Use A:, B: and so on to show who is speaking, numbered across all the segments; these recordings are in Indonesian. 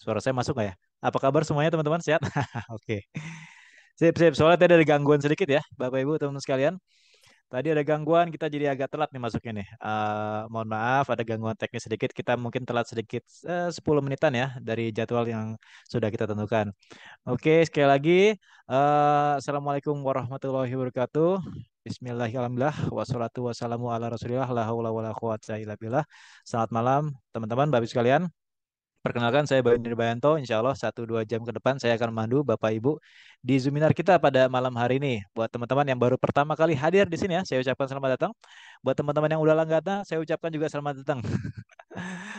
A: Suara saya masuk nggak ya? Apa kabar semuanya teman-teman? Sehat? Oke. Sip, sip. Soalnya tadi ada gangguan sedikit ya, Bapak Ibu, teman-teman sekalian. Tadi ada gangguan, kita jadi agak telat nih masuknya nih. Mohon maaf, ada gangguan teknis sedikit. Kita mungkin telat sedikit 10 menitan ya dari jadwal yang sudah kita tentukan. Oke, sekali lagi. Assalamualaikum warahmatullahi wabarakatuh. Bismillahirrahmanirrahim. Wassalatu wassalamu ala rasulillah. La haula wala quwata illa billah. Selamat malam, teman-teman, Bapak Ibu sekalian. Perkenalkan saya Bayu Nirbayanto, insya Allah 1-2 jam ke depan saya akan memandu Bapak Ibu di Zoominar kita pada malam hari ini. Buat teman-teman yang baru pertama kali hadir di sini ya, saya ucapkan selamat datang. Buat teman-teman yang udah langganan, saya ucapkan juga selamat datang.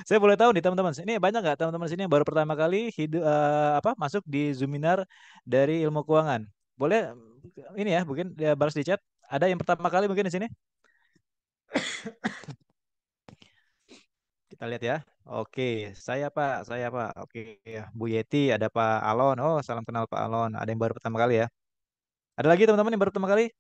A: Saya boleh tahu nih teman-teman, ini banyak nggak teman-teman sini yang baru pertama kali masuk di Zoominar dari ilmu keuangan? Boleh ini ya, mungkin ya, balas di chat. Ada yang pertama kali mungkin di sini? Kita lihat ya. Oke, saya Pak. Oke, ya. Bu Yeti, ada Pak Alon. Oh, salam kenal Pak Alon. Ada yang baru pertama kali ya. Ada lagi teman-teman yang baru pertama kali?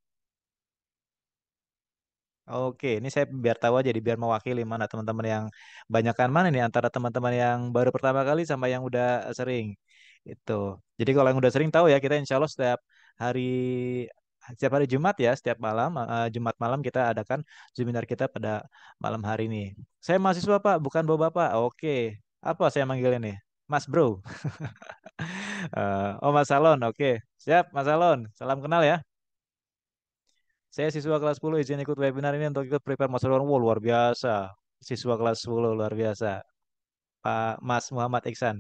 A: Oke, ini saya biar tahu aja, biar mewakili mana teman-teman yang banyakkan mana nih antara teman-teman yang baru pertama kali sama yang udah sering. Itu. Jadi kalau yang udah sering tahu ya, kita insya Allah hari setiap hari Jumat ya, setiap malam Jumat malam kita adakan seminar kita pada malam hari ini. Saya mahasiswa Pak, bukan bapak-bapak. Oke. Apa saya manggil ini? Mas Bro. Oh Mas Salon, oke. Siap Mas Salon, salam kenal ya. Saya siswa kelas 10 izin ikut webinar ini untuk ikut prepare Mas Salon. Wow, luar biasa. Siswa kelas 10 luar biasa. Pak Mas Muhammad Iksan.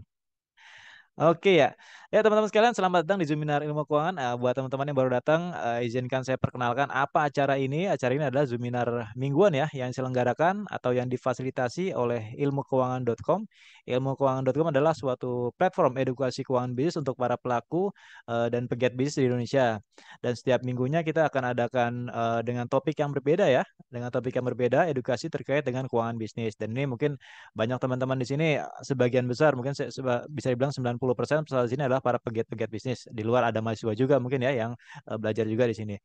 A: Oke ya, ya teman-teman sekalian selamat datang di Zoominar Ilmu Keuangan. Buat teman-teman yang baru datang, izinkan saya perkenalkan apa acara ini. Acara ini adalah Zoominar mingguan ya, yang diselenggarakan atau yang difasilitasi oleh ilmukeuangan.com. Ilmukeuangan.com adalah suatu platform edukasi keuangan bisnis untuk para pelaku dan pegiat bisnis di Indonesia. Dan setiap minggunya kita akan adakan dengan topik yang berbeda ya, dengan topik yang berbeda, edukasi terkait dengan keuangan bisnis. Dan ini mungkin banyak teman-teman di sini sebagian besar mungkin bisa dibilang 90% peserta di sini adalah para pegiat-pegiat bisnis. Di luar ada mahasiswa juga mungkin ya yang belajar juga di sini.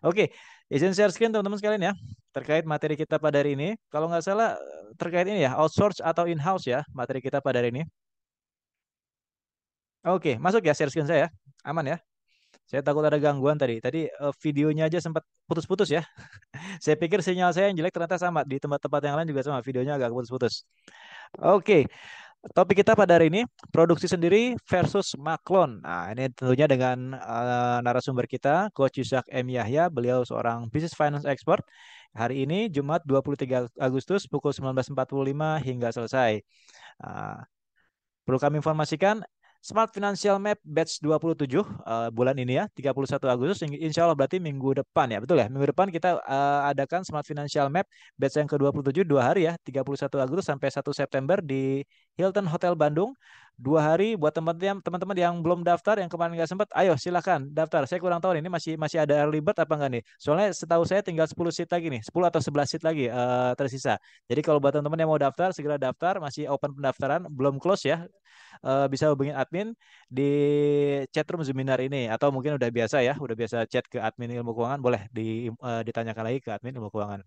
A: Oke, izin share screen teman-teman sekalian ya terkait materi kita pada hari ini. Kalau nggak salah terkait ini ya outsource atau in-house ya materi kita pada hari ini. Oke, masuk ya share screen saya. Aman ya. Saya takut ada gangguan tadi. Tadi videonya aja sempat putus-putus ya. Saya pikir sinyal saya yang jelek ternyata sama di tempat-tempat yang lain juga sama videonya agak putus-putus. Oke, topik kita pada hari ini, produksi sendiri versus maklon. Nah, ini tentunya dengan narasumber kita, Coach Yusak M. Yahya. Beliau seorang business finance expert. Hari ini, Jumat 23 Agustus, pukul 19.45 hingga selesai. Ah, Perlu kami informasikan, Smart Financial Map Batch 27 bulan ini ya, 31 Agustus, insya Allah berarti minggu depan ya, betul ya? Minggu depan kita adakan Smart Financial Map Batch yang ke-27, 2 hari ya, 31 Agustus sampai 1 September di Hilton Hotel Bandung. 2 hari buat teman-teman yang belum daftar, yang kemarin nggak sempat, ayo silakan daftar. Saya kurang tahu nih, ini masih ada early bird apa enggak nih? Soalnya setahu saya tinggal 10 seat lagi nih, 10 atau 11 seat lagi tersisa. Jadi kalau buat teman-teman yang mau daftar, segera daftar, masih open pendaftaran, belum close ya. Bisa hubungin admin di chatroom Zoominar ini atau mungkin udah biasa chat ke admin ilmu keuangan, boleh ditanyakan lagi ke admin ilmu keuangan.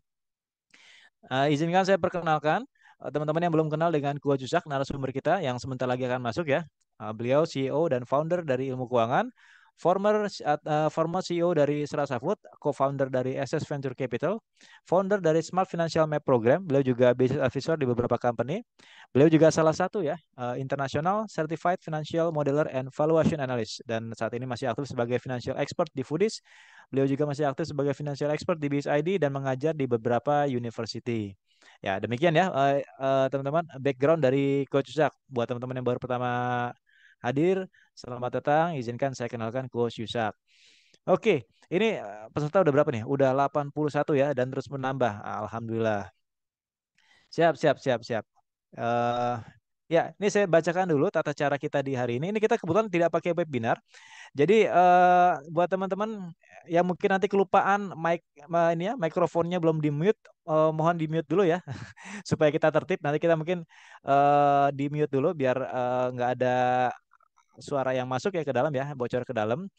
A: Izinkan saya perkenalkan teman-teman yang belum kenal dengan Kuo Jusak, narasumber kita yang sebentar lagi akan masuk ya. Beliau CEO dan founder dari Ilmu Keuangan, former CEO dari Serasa Food, co-founder dari SS Venture Capital, founder dari Smart Financial Map Program. Beliau juga business advisor di beberapa company. Beliau juga salah satu ya international certified financial modeler and valuation analyst, dan saat ini masih aktif sebagai financial expert di Foodies. Beliau juga masih aktif sebagai financial expert di BSID dan mengajar di beberapa university. Ya, demikian ya teman-teman background dari Coach Yusak. Buat teman-teman yang baru pertama hadir, selamat datang. Izinkan saya kenalkan Coach Yusak. Oke, ini peserta udah berapa nih? Udah 81 ya dan terus menambah. Alhamdulillah. Siap, siap, siap, siap. Eh ya, ini saya bacakan dulu tata cara kita di hari ini. Ini kita kebetulan tidak pakai webinar. Jadi buat teman-teman yang mungkin nanti kelupaan ini ya mikrofonnya belum di mute, mohon di mute dulu ya supaya kita tertib. Nanti kita mungkin di mute dulu biar nggak ada suara yang masuk ya ke dalam ya, bocor ke dalam.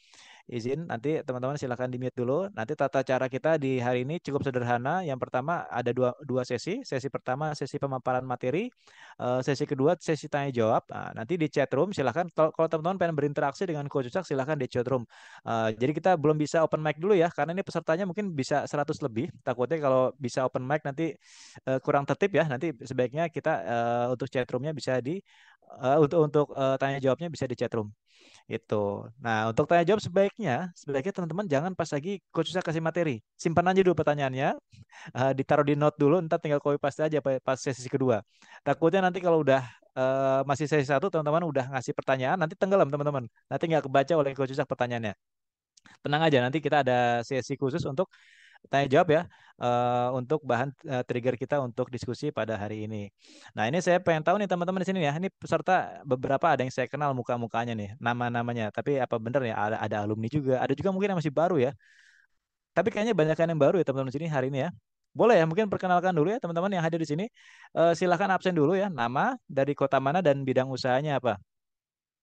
A: izin nanti teman-teman silakan di-mute dulu. Nanti tata cara kita di hari ini cukup sederhana. Yang pertama ada dua sesi. Sesi pertama sesi pemaparan materi, sesi kedua sesi tanya jawab. Nah, nanti di chat room silakan kalau teman-teman pengen berinteraksi dengan Coach Ucak silakan di chat room. Jadi kita belum bisa open mic dulu ya karena ini pesertanya mungkin bisa 100 lebih. Takutnya kalau bisa open mic nanti kurang tertib ya. Nanti sebaiknya kita untuk chat roomnya bisa untuk tanya jawabnya bisa di chat room. Itu. Nah, untuk tanya jawab sebaiknya teman-teman jangan pas lagi coach saya kasih materi. Simpan aja dulu pertanyaannya, ditaruh di note dulu, ntar tinggal copy paste aja pas sesi kedua. Takutnya nanti kalau udah masih sesi satu, teman-teman udah ngasih pertanyaan, nanti tenggelam teman-teman. Nanti nggak kebaca oleh coach saya pertanyaannya. Tenang aja, nanti kita ada sesi khusus untuk tanya jawab ya, untuk bahan trigger kita untuk diskusi pada hari ini. Nah, ini saya pengen tahu nih teman-teman di sini ya. Ini peserta beberapa ada yang saya kenal muka-mukanya nih, nama-namanya. Tapi apa bener ya ada alumni juga, ada juga mungkin yang masih baru ya. Tapi kayaknya banyak yang baru ya teman-teman di sini hari ini ya. Boleh ya, mungkin perkenalkan dulu ya teman-teman yang hadir di sini. Silahkan absen dulu ya, nama, dari kota mana dan bidang usahanya apa.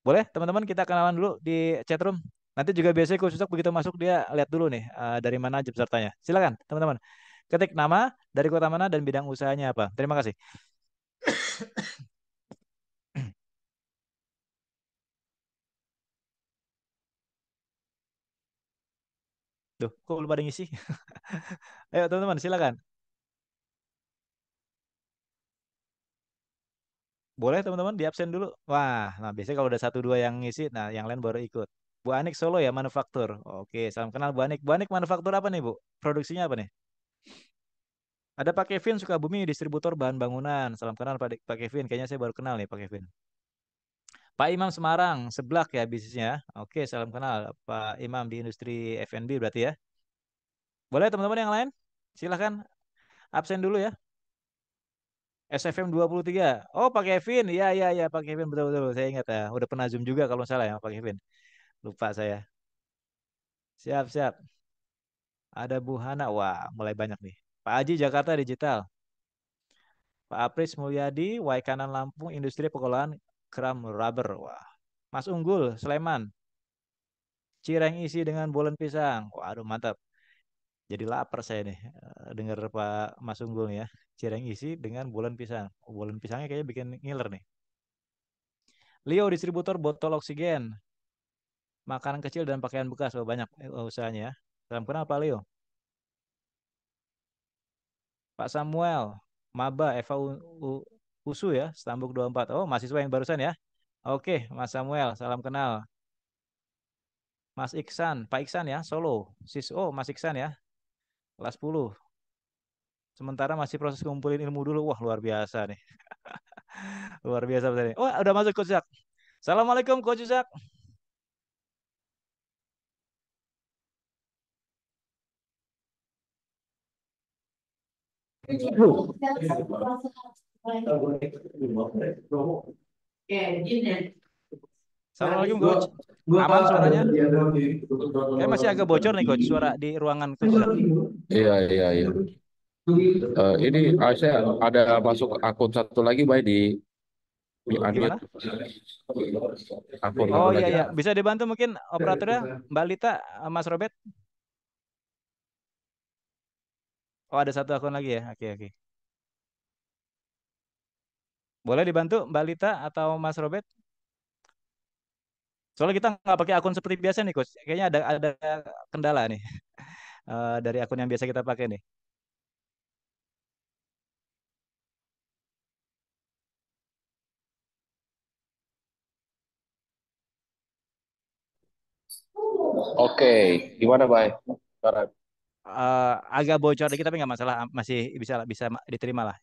A: Boleh teman-teman kita kenalan dulu di chat room. Nanti juga biasanya khusus begitu masuk dia lihat dulu nih dari mana aja pesertanya. Silakan teman-teman. Ketik nama, dari kota mana dan bidang usahanya apa. Terima kasih. Duh, kok belum ada ngisi? Ayo teman-teman silakan. Boleh teman-teman di absen dulu. Wah, nah biasanya kalau udah satu dua yang ngisi, nah yang lain baru ikut. Bu Anik Solo ya manufaktur. Oke, salam kenal Bu Anik. Bu Anik manufaktur apa nih Bu? Produksinya apa nih? Ada Pak Kevin Sukabumi, distributor bahan bangunan. Salam kenal Pak Kevin. Kayaknya saya baru kenal nih Pak Kevin. Pak Imam Semarang, seblak ya bisnisnya. Oke, salam kenal Pak Imam di industri F&B berarti ya. Boleh teman-teman yang lain? Silahkan absen dulu ya. SFM 23. Oh, Pak Kevin. Iya, iya, iya, Pak Kevin. Betul, betul. Saya ingat ya. Udah pernah Zoom juga kalau nggak salah ya, Pak Kevin. Lupa saya. Siap, siap. Ada Bu Hana. Wah, mulai banyak nih. Pak Aji, Jakarta Digital. Pak Apris Mulyadi, Waikanan Lampung, Industri Pengolahan Kram Rubber. Wah. Mas Unggul, Sleman. Cireng isi dengan bolen pisang. Waduh, mantap. Jadi lapar saya nih dengar Pak Mas Unggul nih ya. Cireng isi dengan bolen pisang. Oh, bolen pisangnya kayaknya bikin ngiler nih. Leo distributor botol oksigen, makanan kecil dan pakaian bekas. Oh, banyak usahanya ya. Salam kenal Pak Leo. Pak Samuel, Maba Eva Usu ya, Stambuk 24. Oh, mahasiswa yang barusan ya. Oke, Mas Samuel, salam kenal. Mas Iksan, Pak Iksan ya, Solo. Oh, Mas Iksan ya, kelas 10. Sementara masih proses ngumpulin ilmu dulu. Wah, luar biasa nih. Luar biasa betul nih. Oh, udah masuk Coach Zak. Assalamualaikum Coach Zak. Assalamualaikum Coach. Aman suaranya? Kayak masih agak bocor nih Coach, suara di ruangan Coach Zak.
B: Iya, iya, iya. Ini saya ada masuk akun satu lagi, baik di unmute
A: Gimana?
B: akun
A: Oh
B: satu
A: iya
B: lagi.
A: iya, bisa dibantu mungkin operatornya Mbak Lita, Mas Robert. Oh ada satu akun lagi ya. Oke oke. Boleh dibantu Mbak Lita atau Mas Robert? Soalnya kita nggak pakai akun seperti biasa nih Coach. Kayaknya ada kendala nih dari akun yang biasa kita pakai nih.
B: Oke, gimana, baik?
A: Agak bocor dikit tapi nggak masalah, masih bisa bisa diterima lah.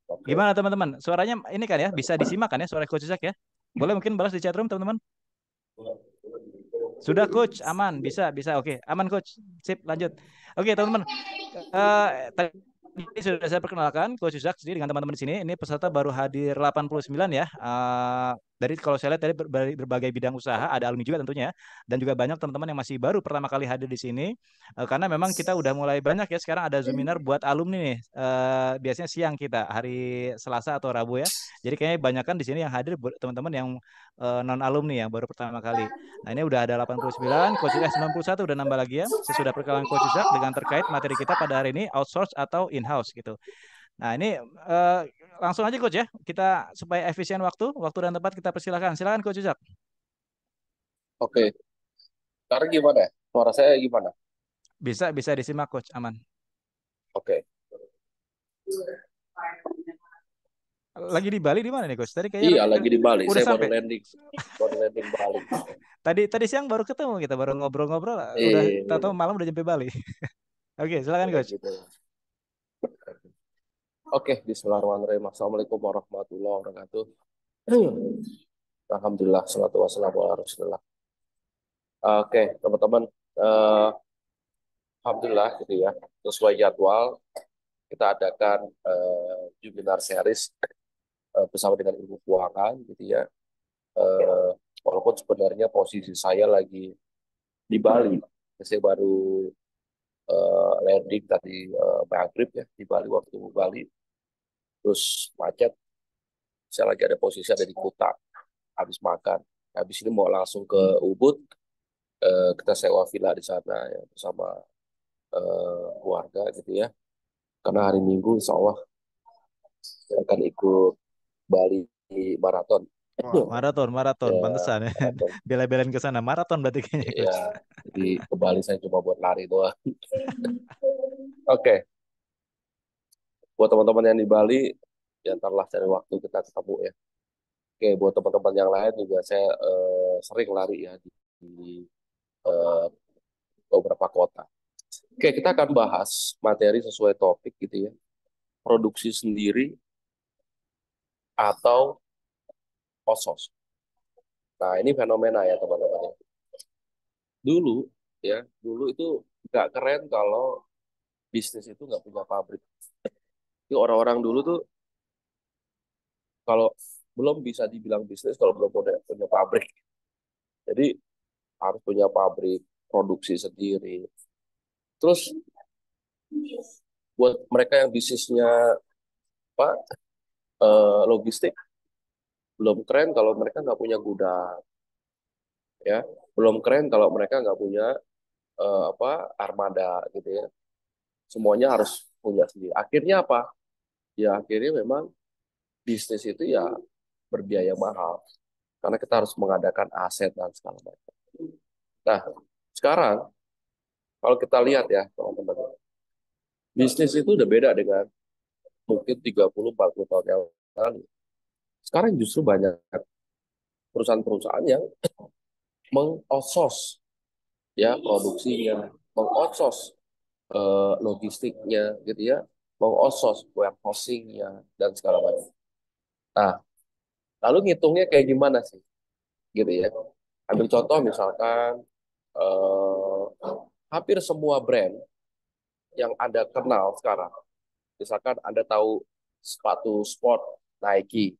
B: Oke.
A: Gimana teman-teman? Suaranya ini kan ya, bisa disimak kan ya suara Coach Zak ya? Boleh mungkin balas di chat room teman-teman. Sudah Coach, aman, bisa bisa. Oke, aman Coach. Sip, lanjut. Oke teman-teman. Tadi sudah saya perkenalkan Coach Zak sendiri dengan teman-teman di sini. Ini peserta baru hadir 89 ya. Dari kalau saya lihat dari berbagai bidang usaha, ada alumni juga tentunya, dan juga banyak teman-teman yang masih baru pertama kali hadir di sini. Karena memang kita udah mulai banyak ya sekarang ada Zoominar buat alumni nih. Biasanya siang kita hari Selasa atau Rabu ya. Jadi kayaknya banyak kan di sini yang hadir teman-teman yang non alumni yang baru pertama kali. Nah, ini udah ada 89, Coach Izak 91 udah nambah lagi ya. Sesudah perkenalan Coach Izak dengan terkait materi kita pada hari ini outsource atau in-house gitu. Nah, ini eh, langsung aja Coach ya. Kita supaya efisien waktu dan tempat kita persilahkan. Silakan Coach Izak.
B: Oke, sekarang gimana? Suara saya gimana?
A: Bisa bisa disimak Coach, aman.
B: Oke.
A: Lagi di Bali di mana nih Coach? Tadi kayaknya
B: Iya, lagi di Bali.
A: udah
B: Saya baru
A: sampai.
B: landing. Baru landing Bali.
A: Tadi tadi siang baru ketemu kita, baru ngobrol-ngobrol, udah tahu
B: Iya,
A: malam udah nyampe Bali. Oke, silakan
B: ya
A: Coach.
B: gitu. Oke, Bismillahirrahmanirrahim. Assalamualaikum warahmatullahi wabarakatuh. Alhamdulillah, salatu wassalamu ala Rasulillah. Oke, teman-teman. Eh, Alhamdulillah gitu ya. Sesuai jadwal, kita adakan webinar series bersama dengan Ilmu Keuangan gitu ya. Eh, Walaupun sebenarnya posisi saya lagi di Bali. Saya baru landing tadi maghrib ya di Bali, waktu Bali. Terus macet, saya lagi ada posisi ada di Kuta, habis makan. Habis ini mau langsung ke Ubud, kita sewa villa di sana ya, bersama keluarga gitu ya. Karena hari Minggu insya Allah saya akan ikut Bali Marathon.
A: Wah, maraton, maraton,
B: Ya,
A: pantesan ya.
B: maraton.
A: Bela-belain ke sana, maraton berarti kayaknya
B: Ya,
A: Coach.
B: jadi ke Bali saya cuma buat lari doang. Oke, buat teman-teman yang di Bali, ya ntarlah cari waktu kita ketemu ya. Oke, buat teman-teman yang lain juga saya sering lari ya di eh, beberapa kota. Oke, kita akan bahas materi sesuai topik gitu ya. Produksi sendiri atau outsource. Nah, ini fenomena ya teman-teman ya. Dulu ya, dulu itu nggak keren kalau bisnis itu nggak punya pabrik. Jadi orang-orang dulu tuh kalau belum bisa dibilang bisnis kalau belum punya pabrik. Jadi harus punya pabrik, produksi sendiri. Terus buat mereka yang bisnisnya apa logistik, belum keren kalau mereka nggak punya gudang, ya. Belum keren kalau mereka nggak punya apa armada gitu ya. Semuanya harus punya sendiri. Akhirnya apa? Ya akhirnya memang bisnis itu ya berbiaya mahal karena kita harus mengadakan aset dan segala macam. Nah, sekarang kalau kita lihat ya teman-teman, bisnis itu udah beda dengan mungkin 30-40 tahun yang lalu. Sekarang justru banyak perusahaan-perusahaan yang meng-outsource ya produksinya, meng-outsource logistiknya gitu ya, meng-outsource warehousing-nya dan segala macam. Nah, lalu ngitungnya kayak gimana sih? Gitu ya. Ambil contoh misalkan eh, hampir semua brand yang Anda kenal sekarang. Misalkan Anda tahu sepatu sport Nike.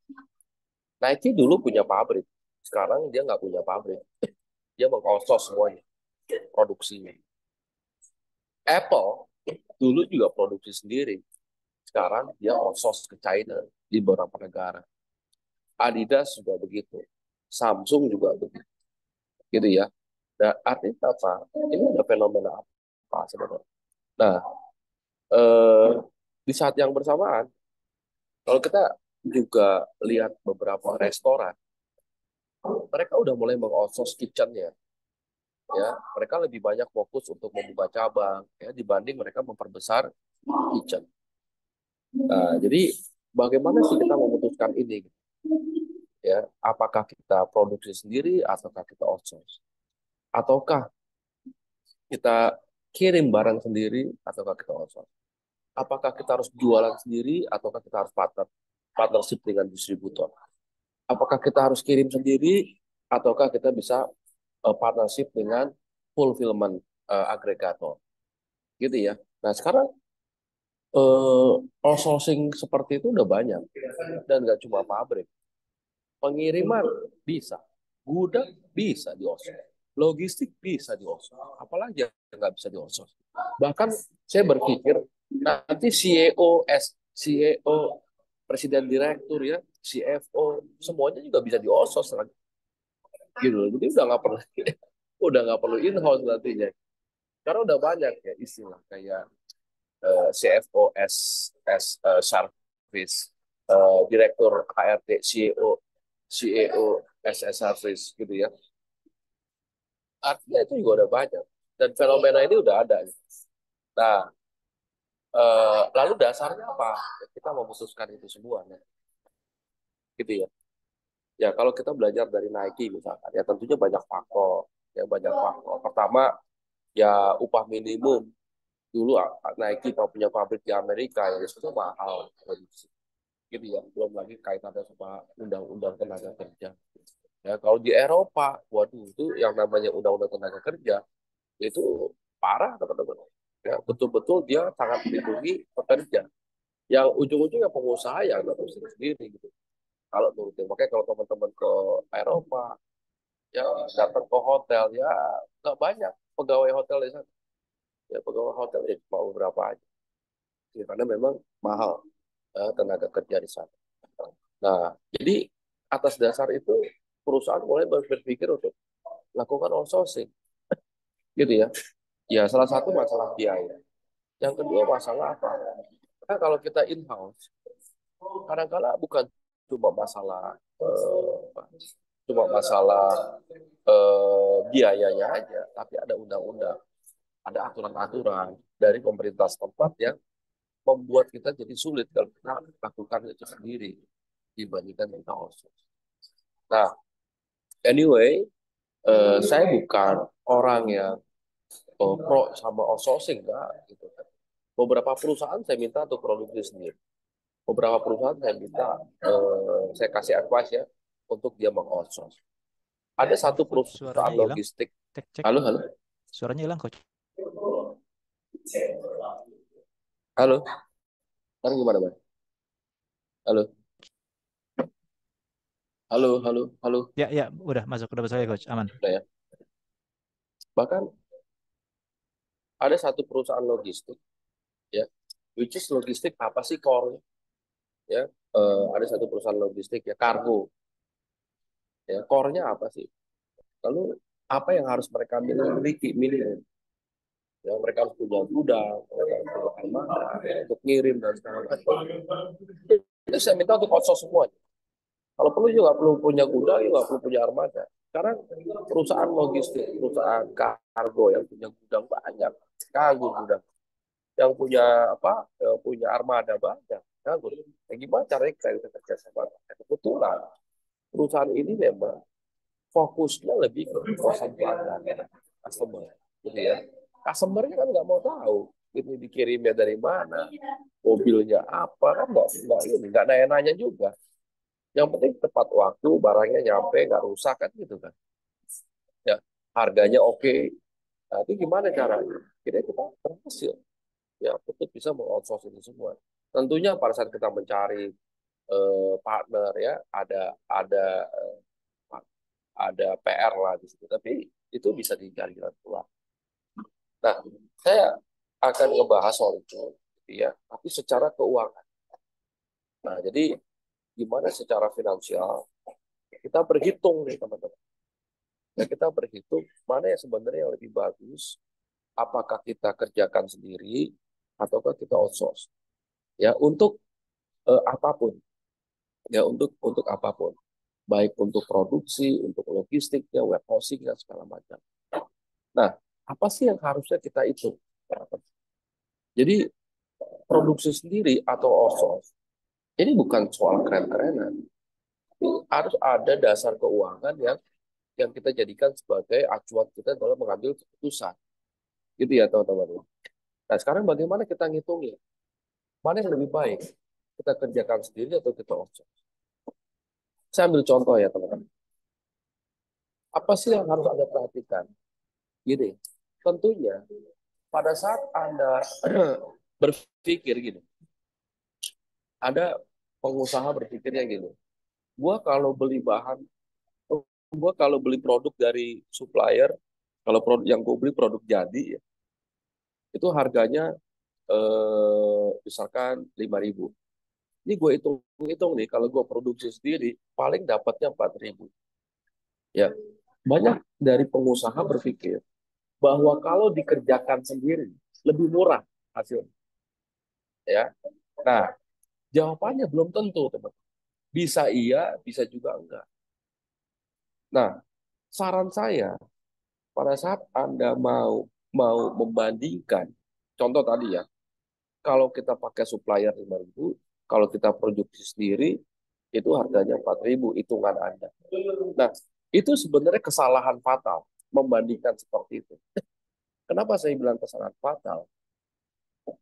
B: Nike dulu punya pabrik. Sekarang dia nggak punya pabrik. Dia meng-outsource semuanya produksinya. Apple dulu juga produksi sendiri. Sekarang dia outsource ke China di beberapa negara. Adidas juga begitu. Samsung juga begitu. Gitu ya. Nah, artinya apa? Ini ada fenomena apa sebenarnya? Nah, eh, di saat yang bersamaan, kalau kita juga lihat beberapa restoran, mereka udah mulai meng-outsource kitchen-nya. Ya, mereka lebih banyak fokus untuk membuka cabang ya dibanding mereka memperbesar kitchen. Nah, jadi bagaimana sih kita memutuskan ini? Ya, apakah kita produksi sendiri ataukah kita outsource? Ataukah kita kirim barang sendiri ataukah kita outsource? Apakah kita harus jualan sendiri ataukah kita harus partnership dengan distributor? Apakah kita harus kirim sendiri ataukah kita bisa partnership dengan fulfillment agregator? Gitu ya. Nah, sekarang outsourcing seperti itu udah banyak dan nggak cuma pabrik. Pengiriman bisa, gudang bisa di outsource, logistik bisa di outsource, apalagi yang nggak bisa di outsource. Bahkan saya berpikir nanti CEO, presiden direktur ya, CFO, semuanya juga bisa di outsource lagi. Gitu. Jadi udah nggak perlu in-house nantinya. Karena udah banyak ya istilah kayak CFO service, direktur HRD, CEO service gitu ya. Artinya itu juga udah banyak dan fenomena ini udah ada. Nah, lalu dasarnya apa? Kita memutuskan itu semua, nah, gitu ya. Ya kalau kita belajar dari Nike misalkan, ya tentunya banyak faktor. Ya banyak faktor. Pertama, ya upah minimum. Dulu Nike punya pabrik di Amerika ya itu mahal produksi. Gitu ya. Belum lagi kaitannya sama undang-undang tenaga kerja. Ya kalau di Eropa, waduh itu yang namanya undang-undang tenaga kerja itu parah teman-teman. Ya betul-betul dia sangat melindungi pekerja. Yang ujung-ujungnya pengusaha yang nggak sendiri gitu. Kalau nurutin, makanya kalau teman-teman ke Eropa, ya datang ke hotel ya nggak banyak pegawai hotel di sana. Ya pegawai hotel ya cuma beberapa aja. Ya, karena memang mahal tenaga kerja di sana. Nah, jadi atas dasar itu perusahaan mulai berpikir untuk lakukan outsourcing, gitu ya. Ya salah satu masalah biaya. Yang kedua masalah apa? Karena kalau kita in-house, kadang-kala bukan cuma masalah biayanya aja, tapi ada undang-undang, ada aturan-aturan dari pemerintah setempat yang membuat kita jadi sulit kalau kita lakukan itu sendiri dibandingkan kita outsource. Nah, anyway, saya bukan orang yang pro sama outsourcing, enggak, gitu. Beberapa perusahaan saya minta untuk produksi sendiri. Beberapa perusahaan saya minta, saya kasih advice ya, untuk dia meng-outsource. Ada
A: Maaf,
B: satu
A: coach,
B: perusahaan
A: suaranya hilang.
B: logistik.
A: Cek, cek.
B: Halo, halo,
A: Suaranya hilang, coach.
B: halo. Sekarang gimana, Bang? Halo, halo, halo, halo.
A: Ya, ya, udah masuk, udah masuk ya, coach. Aman.
B: Udah ya. Bahkan ada satu perusahaan logistik, ya, which is logistik apa sih core-nya? Ya, ada satu perusahaan logistik ya, kargo. Ya, core-nya apa sih? Lalu apa yang harus mereka miliki? Ya, mereka harus punya gudang, mereka harus punya armada ya, untuk ngirim dan segala macam. Itu saya minta untuk outsource semua. Kalau perlu juga perlu punya gudang, juga perlu punya armada. Sekarang perusahaan logistik, perusahaan kargo yang punya gudang banyak, kagum gudang. Yang punya apa? Punya armada banyak, kagum. Ya, gimana caranya kita bisa kerja sama? Kebetulan perusahaan ini memang fokusnya lebih ke perusahaan pelanggan, customer, gitu ya. Customernya kan nggak mau tahu ini dikirimnya dari mana, mobilnya apa, kan nggak nanya-nanya juga. Yang penting tepat waktu, barangnya nyampe, nggak rusak kan gitu kan. Ya, harganya oke. Nah, itu gimana caranya? Kita berhasil. Ya, betul bisa mengoutsource ini semua. Tentunya pada saat kita mencari partner ya, ada eh, ada PR lah di situ. Tapi itu bisa dicari jalan keluar. Nah, saya akan ngebahas soal itu, gitu ya. Tapi secara keuangan. Nah, jadi gimana secara finansial kita berhitung nih teman-teman. Nah, kita berhitung mana yang sebenarnya yang lebih bagus, apakah kita kerjakan sendiri ataukah kita outsource. Ya, untuk apapun. Ya, untuk apapun. Baik untuk produksi, untuk logistiknya, warehousing dan segala macam. Nah, apa sih yang harusnya kita hitung? Jadi produksi sendiri atau outsource ini bukan soal keren-kerenan. Harus ada dasar keuangan yang kita jadikan sebagai acuan kita dalam mengambil keputusan. Gitu ya teman-teman. Nah sekarang bagaimana kita ngitungnya? Mana yang lebih baik? Kita kerjakan sendiri atau kita outsource? Saya ambil contoh ya teman-teman. Apa sih yang harus Anda perhatikan? Gini, tentunya pada saat Anda berpikir gini, ada pengusaha berpikirnya gini, Gua kalau beli bahan, gua kalau beli produk dari supplier, kalau produk yang gue beli produk jadi, ya, itu harganya misalkan 5.000. Ini gue hitung-hitung nih, kalau gue produksi sendiri, paling dapatnya 4.000. Ya, banyak dari pengusaha berpikir bahwa kalau dikerjakan sendiri lebih murah hasilnya. Ya, nah jawabannya belum tentu, teman. Bisa iya, bisa juga enggak. Nah, saran saya pada saat Anda mau mau membandingkan, contoh tadi ya, kalau kita pakai supplier 5.000, kalau kita produksi sendiri itu harganya 4.000 hitungan Anda. Nah, itu sebenarnya kesalahan fatal membandingkan seperti itu. Kenapa saya bilang kesalahan fatal?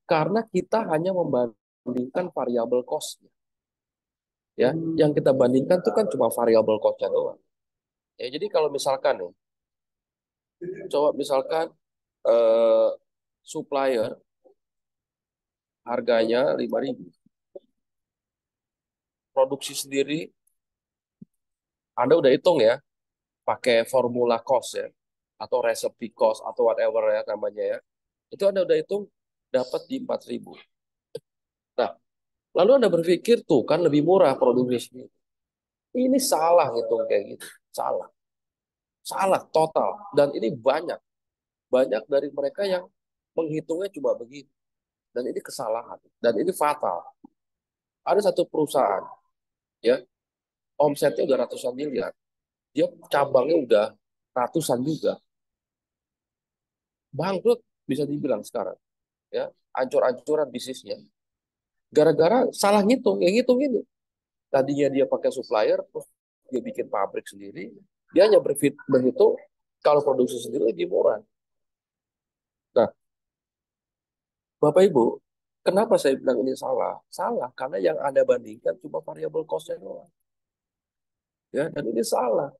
B: Karena kita hanya membandingkan variabel cost. Ya, yang kita bandingkan itu kan cuma variabel cost-nya doang. Ya, jadi kalau misalkan nih, coba misalkan eh, supplier harganya 5.000, produksi sendiri Anda udah hitung ya, pakai formula cost ya, atau recipe cost atau whatever ya namanya ya. Itu Anda udah hitung dapat di 4.000. Nah, lalu Anda berpikir tuh kan lebih murah produksi sendiri. Ini salah ngitung kayak gitu. Salah. Salah total. Dan ini banyak. Banyak dari mereka yang menghitungnya cuma begitu. Dan ini kesalahan. Dan ini fatal. Ada satu perusahaan, ya, omsetnya udah ratusan miliar. Dia cabangnya udah ratusan juga. Bangkrut bisa dibilang sekarang. Ya, ancur-ancuran bisnisnya. Gara-gara salah ngitung. Yang ngitung ini. Tadinya dia pakai supplier, terus dia bikin pabrik sendiri. Dia hanya berhitung kalau produksi sendiri lebih murah. Nah, Bapak Ibu, kenapa saya bilang ini salah? Salah karena yang Anda bandingkan cuma variabel cost-nya doang. Ya, dan ini salah.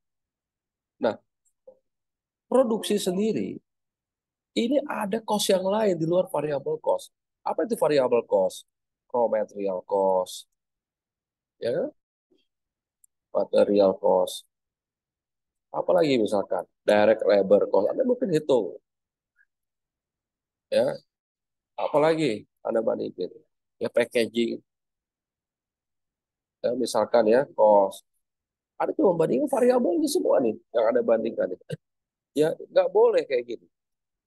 B: Nah, produksi sendiri ini ada cost yang lain di luar variabel cost. Apa itu variabel cost? Raw material cost, ya, kan? Material cost. Apalagi misalkan direct labor cost. Anda mungkin hitung, ya. Apalagi Anda bandingkin, ya packaging, ya, misalkan ya cost. Ada cuma bandingin variabel ini semua nih yang Anda bandingkan. Ya, nggak boleh kayak gini.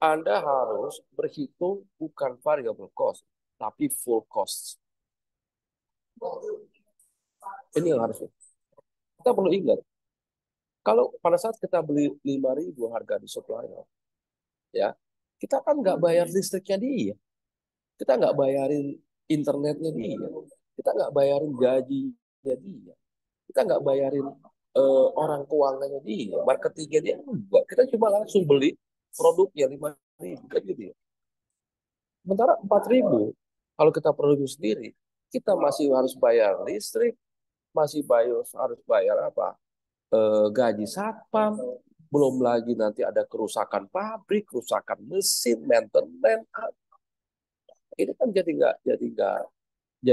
B: Anda harus berhitung bukan variable cost, tapi full cost. Ini yang harus kita perlu ingat. Kalau pada saat kita beli 5.000 harga di supplier, ya, kita kan nggak bayar listriknya dia, kita nggak bayarin internetnya dia, kita nggak bayarin gajinya dia, kita nggak bayarin orang keuangannya dia, marketingnya dia enggak. Kita cuma langsung beli produknya 5.000 kan gitu ya. Sementara 4.000 kalau kita produksi sendiri, kita masih harus bayar listrik, masih harus bayar apa? Gaji satpam, belum lagi nanti ada kerusakan pabrik, kerusakan mesin, maintenance. Ini kan jadi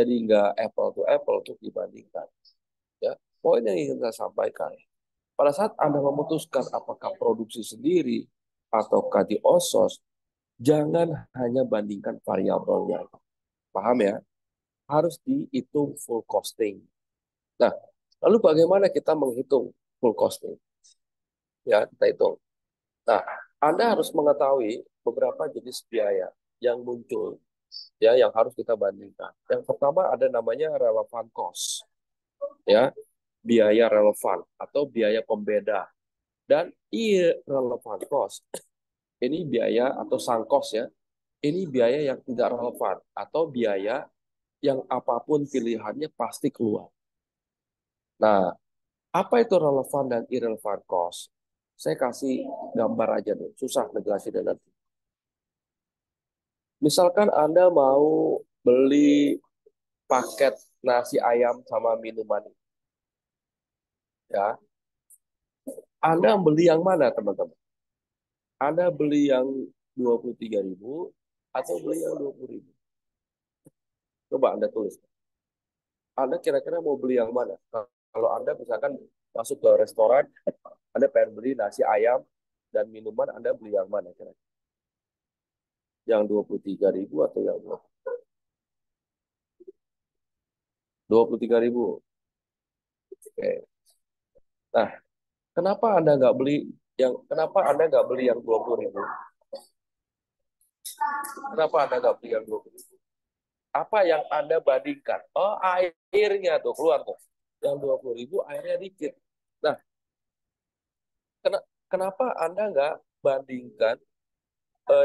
B: nggak apple to apple untuk dibandingkan. Ya, poin yang ingin saya sampaikan. Pada saat Anda memutuskan apakah produksi sendiri ataukah di outsource, jangan hanya bandingkan variabelnya. Paham ya? Harus dihitung full costing. Nah, lalu bagaimana kita menghitung full costing? Ya, kita hitung. Nah, Anda harus mengetahui beberapa jenis biaya yang muncul, ya, yang harus kita bandingkan. Yang pertama ada namanya relevant cost, ya, biaya relevan atau biaya pembeda. Dan irrelevant cost, ini biaya atau sunk cost ya, ini biaya yang tidak relevan atau biaya yang apapun pilihannya pasti keluar. Nah, apa itu relevan dan irrelevant cost? Saya kasih gambar aja deh, susah ngejelasin nanti. Misalkan Anda mau beli paket nasi ayam sama minuman, ya. Anda beli yang mana, teman-teman? Anda beli yang 23.000 atau beli yang 20.000? Coba Anda tulis. Anda kira-kira mau beli yang mana? Kalau Anda misalkan masuk ke restoran, Anda pengen beli nasi ayam dan minuman, Anda beli yang mana? Yang 23.000 atau yang 23.000? Oke. Nah, kenapa Anda nggak beli yang 20.000? Kenapa Anda nggak beli yang 20.000? Apa yang Anda bandingkan? Oh, airnya tuh keluar tuh. Yang 20.000 airnya dikit. Nah, kenapa Anda nggak bandingkan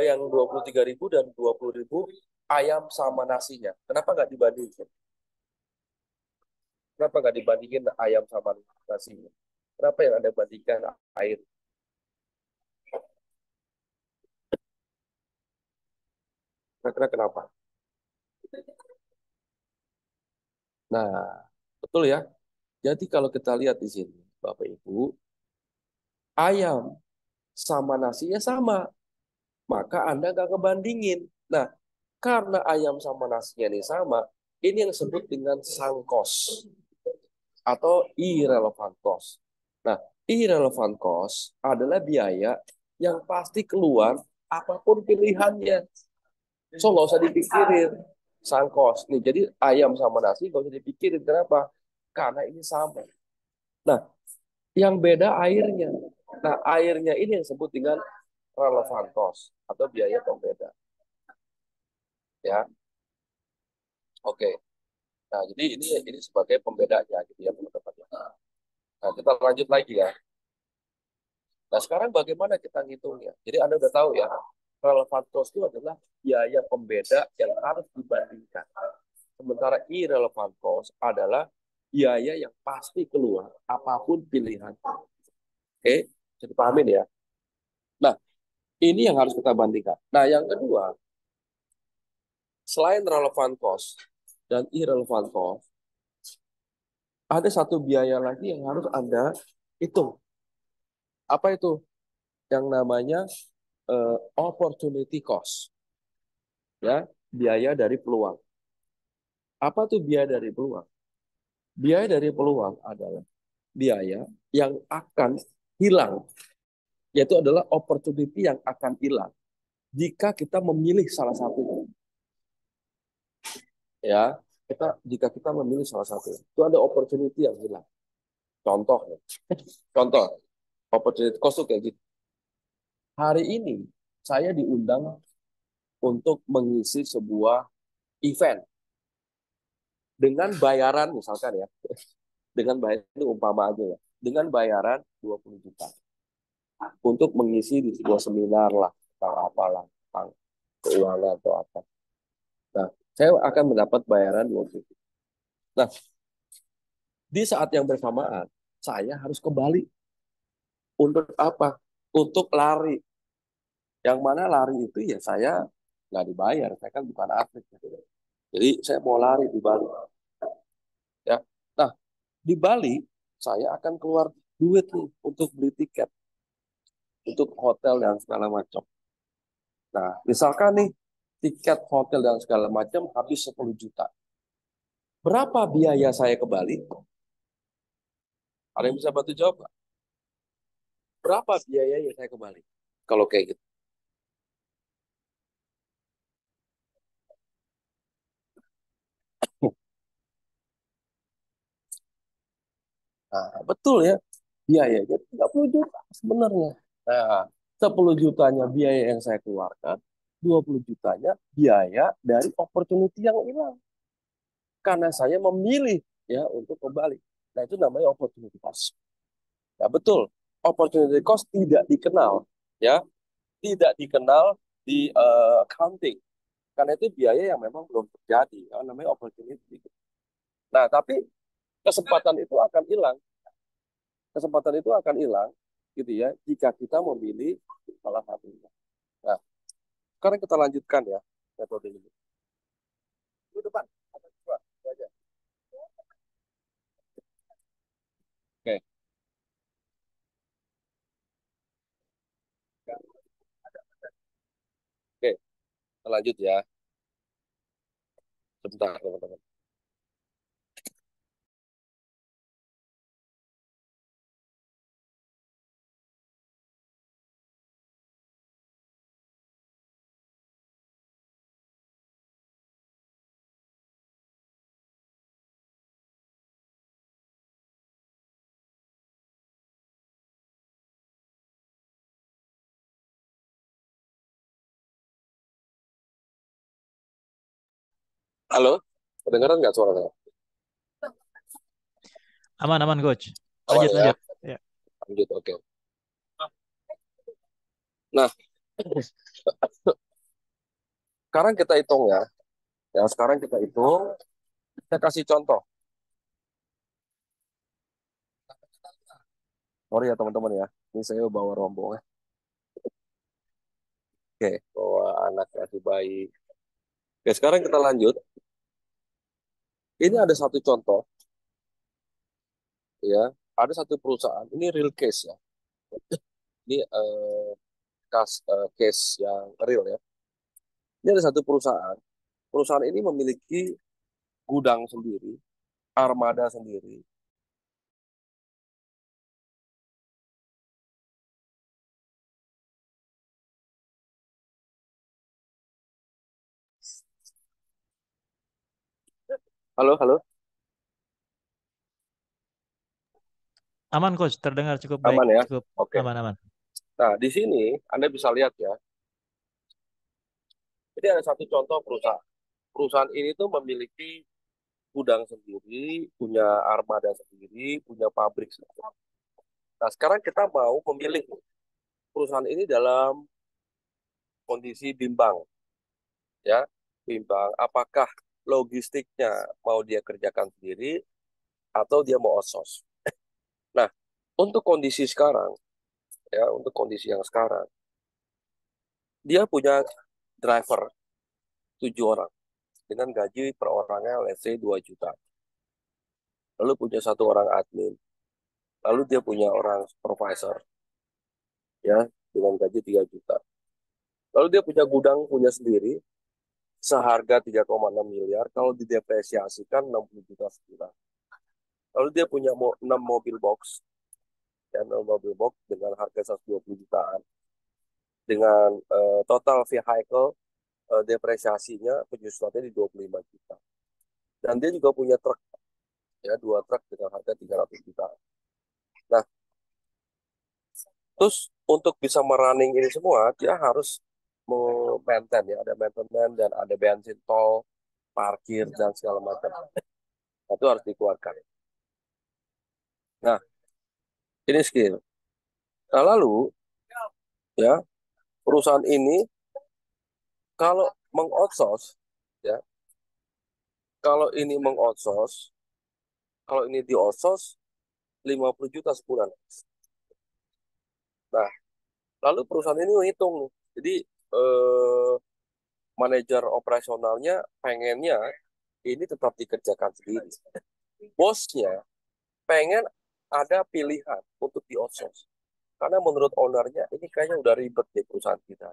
B: yang 23.000 dan 20.000 ayam sama nasinya? Kenapa nggak dibandingkan? Kenapa nggak dibandingin ayam sama nasinya? Kenapa yang Anda bandingkan air? Kira-kira kenapa? Nah, betul ya. Jadi kalau kita lihat di sini, Bapak Ibu, ayam sama nasinya sama, maka Anda nggak ngebandingin. Nah, karena ayam sama nasinya ini sama, ini yang disebut dengan sunk cost atau irrelevant cost. Nah, irrelevant cost adalah biaya yang pasti keluar apapun pilihannya. So, nggak usah dipikirin sunk cost. Nih, jadi ayam sama nasi nggak usah dipikirin. Kenapa? Karena ini sama. Nah, yang beda airnya. Nah, airnya ini yang disebut dengan relevant cost atau biaya pembeda. Ya, oke. Nah, jadi ini sebagai pembedanya gitu ya teman-teman. Nah, kita lanjut lagi ya. Nah, sekarang bagaimana kita ngitungnya? Jadi Anda udah tahu ya, relevant cost itu adalah biaya pembeda yang harus dibandingkan. Sementara irrelevant cost adalah biaya yang pasti keluar apapun pilihan. Oke, jadi pahamin ya. Nah, ini yang harus kita bandingkan. Nah, yang kedua, selain relevant cost dan irrelevant cost, ada satu biaya lagi yang harus Anda hitung. Apa itu? Yang namanya opportunity cost. Ya, biaya dari peluang. Apa tuh biaya dari peluang? Biaya dari peluang adalah biaya yang akan hilang, yaitu adalah opportunity yang akan hilang jika kita memilih salah satu. Ya, jika kita memilih salah satu, itu ada opportunity yang hilang. Contoh, ya. Contoh, opportunity cost itu kayak gitu. Hari ini saya diundang untuk mengisi sebuah event dengan bayaran misalkan ya, dengan bayaran ini umpama aja ya, dengan bayaran 20 juta untuk mengisi di sebuah seminar lah, tentang apalah, tentang keuangan atau apa. Nah, saya akan mendapat bayaran 20 juta. Nah, di saat yang bersamaan, saya harus kembali. Untuk apa? Untuk lari. Yang mana lari itu ya saya nggak dibayar, saya kan bukan atlet. Gitu. Jadi saya mau lari di Bali. Ya. Nah, di Bali saya akan keluar duit nih untuk beli tiket, untuk hotel dan segala macam. Nah, misalkan nih tiket hotel dan segala macam habis 10 juta. Berapa biaya saya ke Bali? Ada yang bisa bantu jawab nggak? Berapa biayanya saya ke Bali? Kalau kayak gitu. Nah, betul ya. Biayanya 30 juta sebenarnya. Nah, 10 jutanya biaya yang saya keluarkan, 20 jutanya biaya dari opportunity yang hilang. Karena saya memilih ya untuk kembali. Nah, itu namanya opportunity cost. Ya, betul. Opportunity cost tidak dikenal ya, tidak dikenal di accounting. Karena itu biaya yang memang belum terjadi, ya, namanya opportunity. Nah, tapi kesempatan itu akan hilang. Kesempatan itu akan hilang gitu ya jika kita memilih salah satunya. Nah, sekarang kita lanjutkan ya metode ini. Itu depan. Itu aja. Oke, oke, kita lanjut ya. Sebentar, teman-teman. Halo, kedengeran nggak suaranya?
A: Aman, aman, coach.
B: Aman
A: Lanjut,
B: ya,
A: lanjut. Ya.
B: lanjut, oke. Nah, sekarang kita hitung ya. Ya, sekarang kita hitung. Saya kasih contoh. Sorry ya teman-teman ya. Ini saya bawa rombongan. Oke, bawa anak kasih bayi. Oke, sekarang kita lanjut. Ini ada satu contoh ya. Ada satu perusahaan. Ini real case ya. Ini case yang real ya. Ini ada satu perusahaan. Perusahaan ini memiliki gudang sendiri, armada sendiri. Halo, halo.
A: Aman, coach. Terdengar cukup baik,
B: Aman ya?
A: cukup
B: Oke.
A: aman, aman.
B: Nah, di sini Anda bisa lihat ya. Jadi ada satu contoh perusahaan. Perusahaan ini tuh memiliki gudang sendiri, punya armada sendiri, punya pabrik sendiri. Nah, sekarang kita mau memilih perusahaan ini dalam kondisi bimbang, ya. Bimbang, apakah logistiknya mau dia kerjakan sendiri atau dia mau outsource. Nah, untuk kondisi sekarang, ya, untuk kondisi yang sekarang, dia punya driver 7 orang dengan gaji per orangnya let's say 2 juta. Lalu punya satu orang admin. Lalu dia punya orang supervisor ya dengan gaji 3 juta. Lalu dia punya gudang punya sendiri seharga 3,6 miliar kalau didepresiasikan 60 juta sebulan. Lalu dia punya 6 mobil box dan 6 mobil box dengan harga 120 jutaan. Dengan total vehicle depresiasinya penyusutannya di 25 juta. Dan dia juga punya truk ya 2 truk dengan harga 300 juta. Nah, terus untuk bisa merunning ini semua, dia harus maintain ya, ada maintenance dan ada bensin tol, parkir dan segala macam. Nah, itu harus dikeluarkan. Nah, ini skill. Nah, lalu ya, perusahaan ini kalau mengoutsource ya, kalau ini mengoutsource, kalau ini di outsource 50 juta sebulan. Nah, lalu perusahaan ini menghitung nih. Jadi eh, manajer operasionalnya pengennya ini tetap dikerjakan sendiri. Bosnya pengen ada pilihan untuk di outsource. Karena menurut ownernya ini kayaknya udah ribet di perusahaan kita.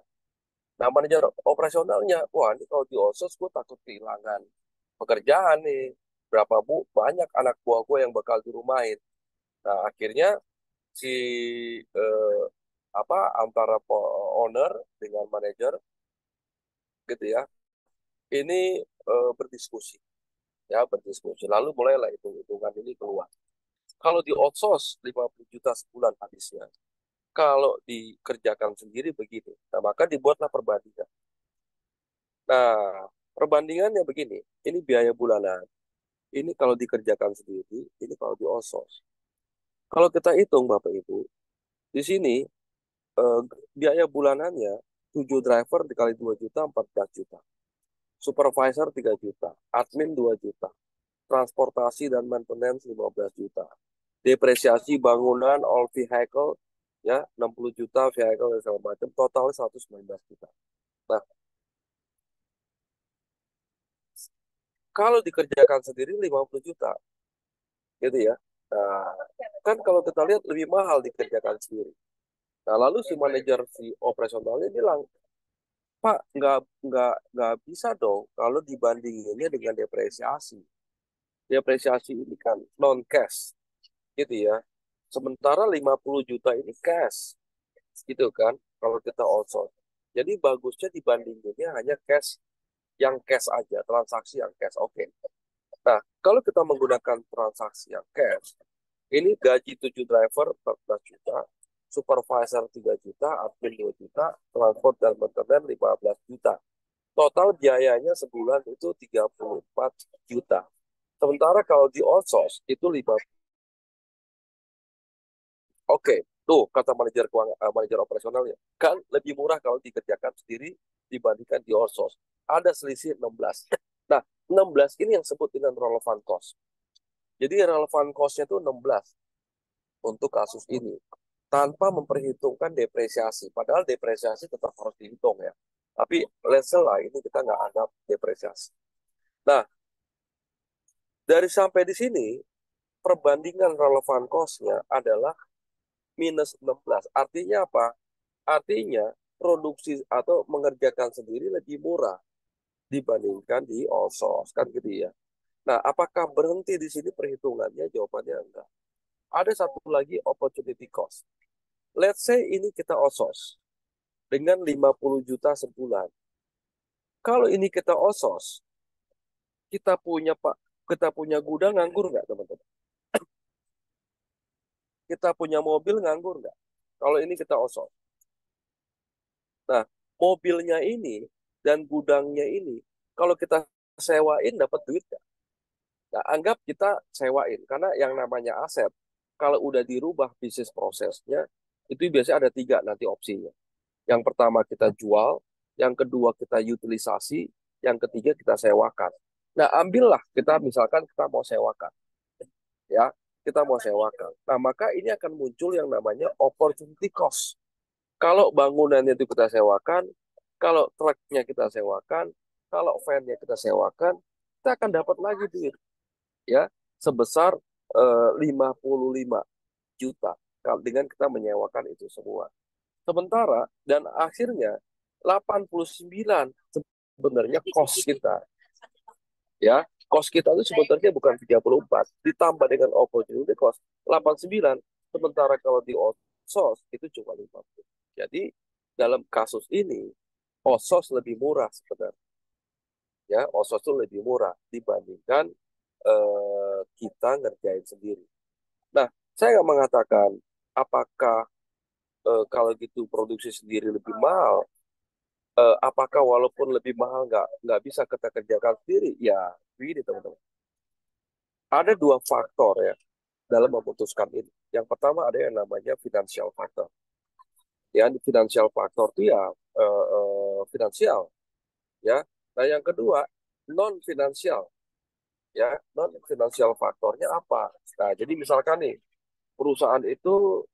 B: Nah, manajer operasionalnya, wah ini kalau di outsource gue takut kehilangan pekerjaan nih. Banyak anak buah gue yang bakal dirumahin. Nah, akhirnya si eh, apa antara owner dengan manajer gitu ya, ini berdiskusi lalu mulailah hitungan ini keluar. Kalau di outsource 50 juta sebulan habisnya. Kalau dikerjakan sendiri begini. Nah, maka dibuatlah perbandingan. Nah, perbandingannya begini. Ini biaya bulanan. Ini kalau dikerjakan sendiri, ini kalau di outsource. Kalau kita hitung Bapak Ibu, di sini eh, biaya bulanannya 7 driver dikali 2 juta 14 juta. Supervisor 3 juta, admin 2 juta, transportasi dan maintenance 15 juta. Depresiasi bangunan all vehicle ya 60 juta vehicle dan segala macam total 119 juta. Nah, kalau dikerjakan sendiri 50 juta gitu ya. Nah, kan kalau kita lihat lebih mahal dikerjakan sendiri. Nah, lalu si manajer si operasionalnya bilang, Pak, nggak bisa dong kalau dibandinginnya dengan depresiasi. Depresiasi ini kan non cash gitu ya. Sementara 50 juta ini cash gitu kan kalau kita outsource. Jadi bagusnya dibandinginnya hanya cash yang cash aja, transaksi yang cash. Oke. Nah, kalau kita menggunakan transaksi yang cash, ini gaji 7 driver 14 juta, supervisor 3 juta, admin 2 juta, transport dan maintenance 15 juta. Total biayanya sebulan itu 34 juta. Sementara kalau di outsource itu 5. Oke, tuh kata manajer keuangan, manajer operasionalnya, kan lebih murah kalau dikerjakan sendiri dibandingkan di outsource. Ada selisih 16. Nah, 16 ini yang sebut dengan relevan cost. Jadi relevan cost-nya itu 16 untuk kasus ini. Tanpa memperhitungkan depresiasi. Padahal depresiasi tetap harus dihitung ya. Tapi let's say lah ini kita nggak anggap depresiasi. Nah, dari sampai di sini, perbandingan relevan cost-nya adalah minus 16. Artinya apa? Artinya produksi atau mengerjakan sendiri lebih murah dibandingkan di outsource kan gitu ya. Nah, apakah berhenti di sini perhitungannya? Jawabannya enggak. Ada satu lagi opportunity cost. Let's say ini kita outsource dengan 50 juta sebulan. Kalau ini kita outsource, kita punya gudang nganggur nggak teman-teman? Kita punya mobil nganggur nggak? Kalau ini kita outsource. Nah, mobilnya ini dan gudangnya ini, kalau kita sewain dapat duit nggak? Nah, anggap kita sewain, karena yang namanya aset, kalau udah dirubah bisnis prosesnya, itu biasanya ada tiga nanti opsinya. Yang pertama kita jual, yang kedua kita utilisasi, yang ketiga kita sewakan. Nah, ambillah kita misalkan kita mau sewakan, ya, kita mau sewakan. Nah, maka ini akan muncul yang namanya opportunity cost. Kalau bangunannya itu kita sewakan, kalau truknya kita sewakan, kalau van-nya kita sewakan, kita akan dapat lagi duit ya sebesar 55 juta kalau dengan kita menyewakan itu semua. Sementara dan akhirnya 89 sebenarnya cost kita ya. Cost kita itu sebenarnya bukan 34 ditambah dengan opportunity cost 89, sementara kalau di outsource itu cuma 50. Jadi dalam kasus ini outsource lebih murah sebenarnya ya, outsource itu lebih murah dibandingkan kita ngerjain sendiri. Nah, saya nggak mengatakan apakah kalau gitu produksi sendiri lebih mahal. Apakah walaupun lebih mahal nggak bisa kita kerjakan sendiri? Ya, ini teman-teman. Ada dua faktor ya dalam memutuskan ini. Yang pertama ada yang namanya financial factor. Ya, financial factor itu ya finansial. Ya. Nah, yang kedua non finansial. Ya, non finansial faktornya apa? Nah, jadi misalkan nih perusahaan itu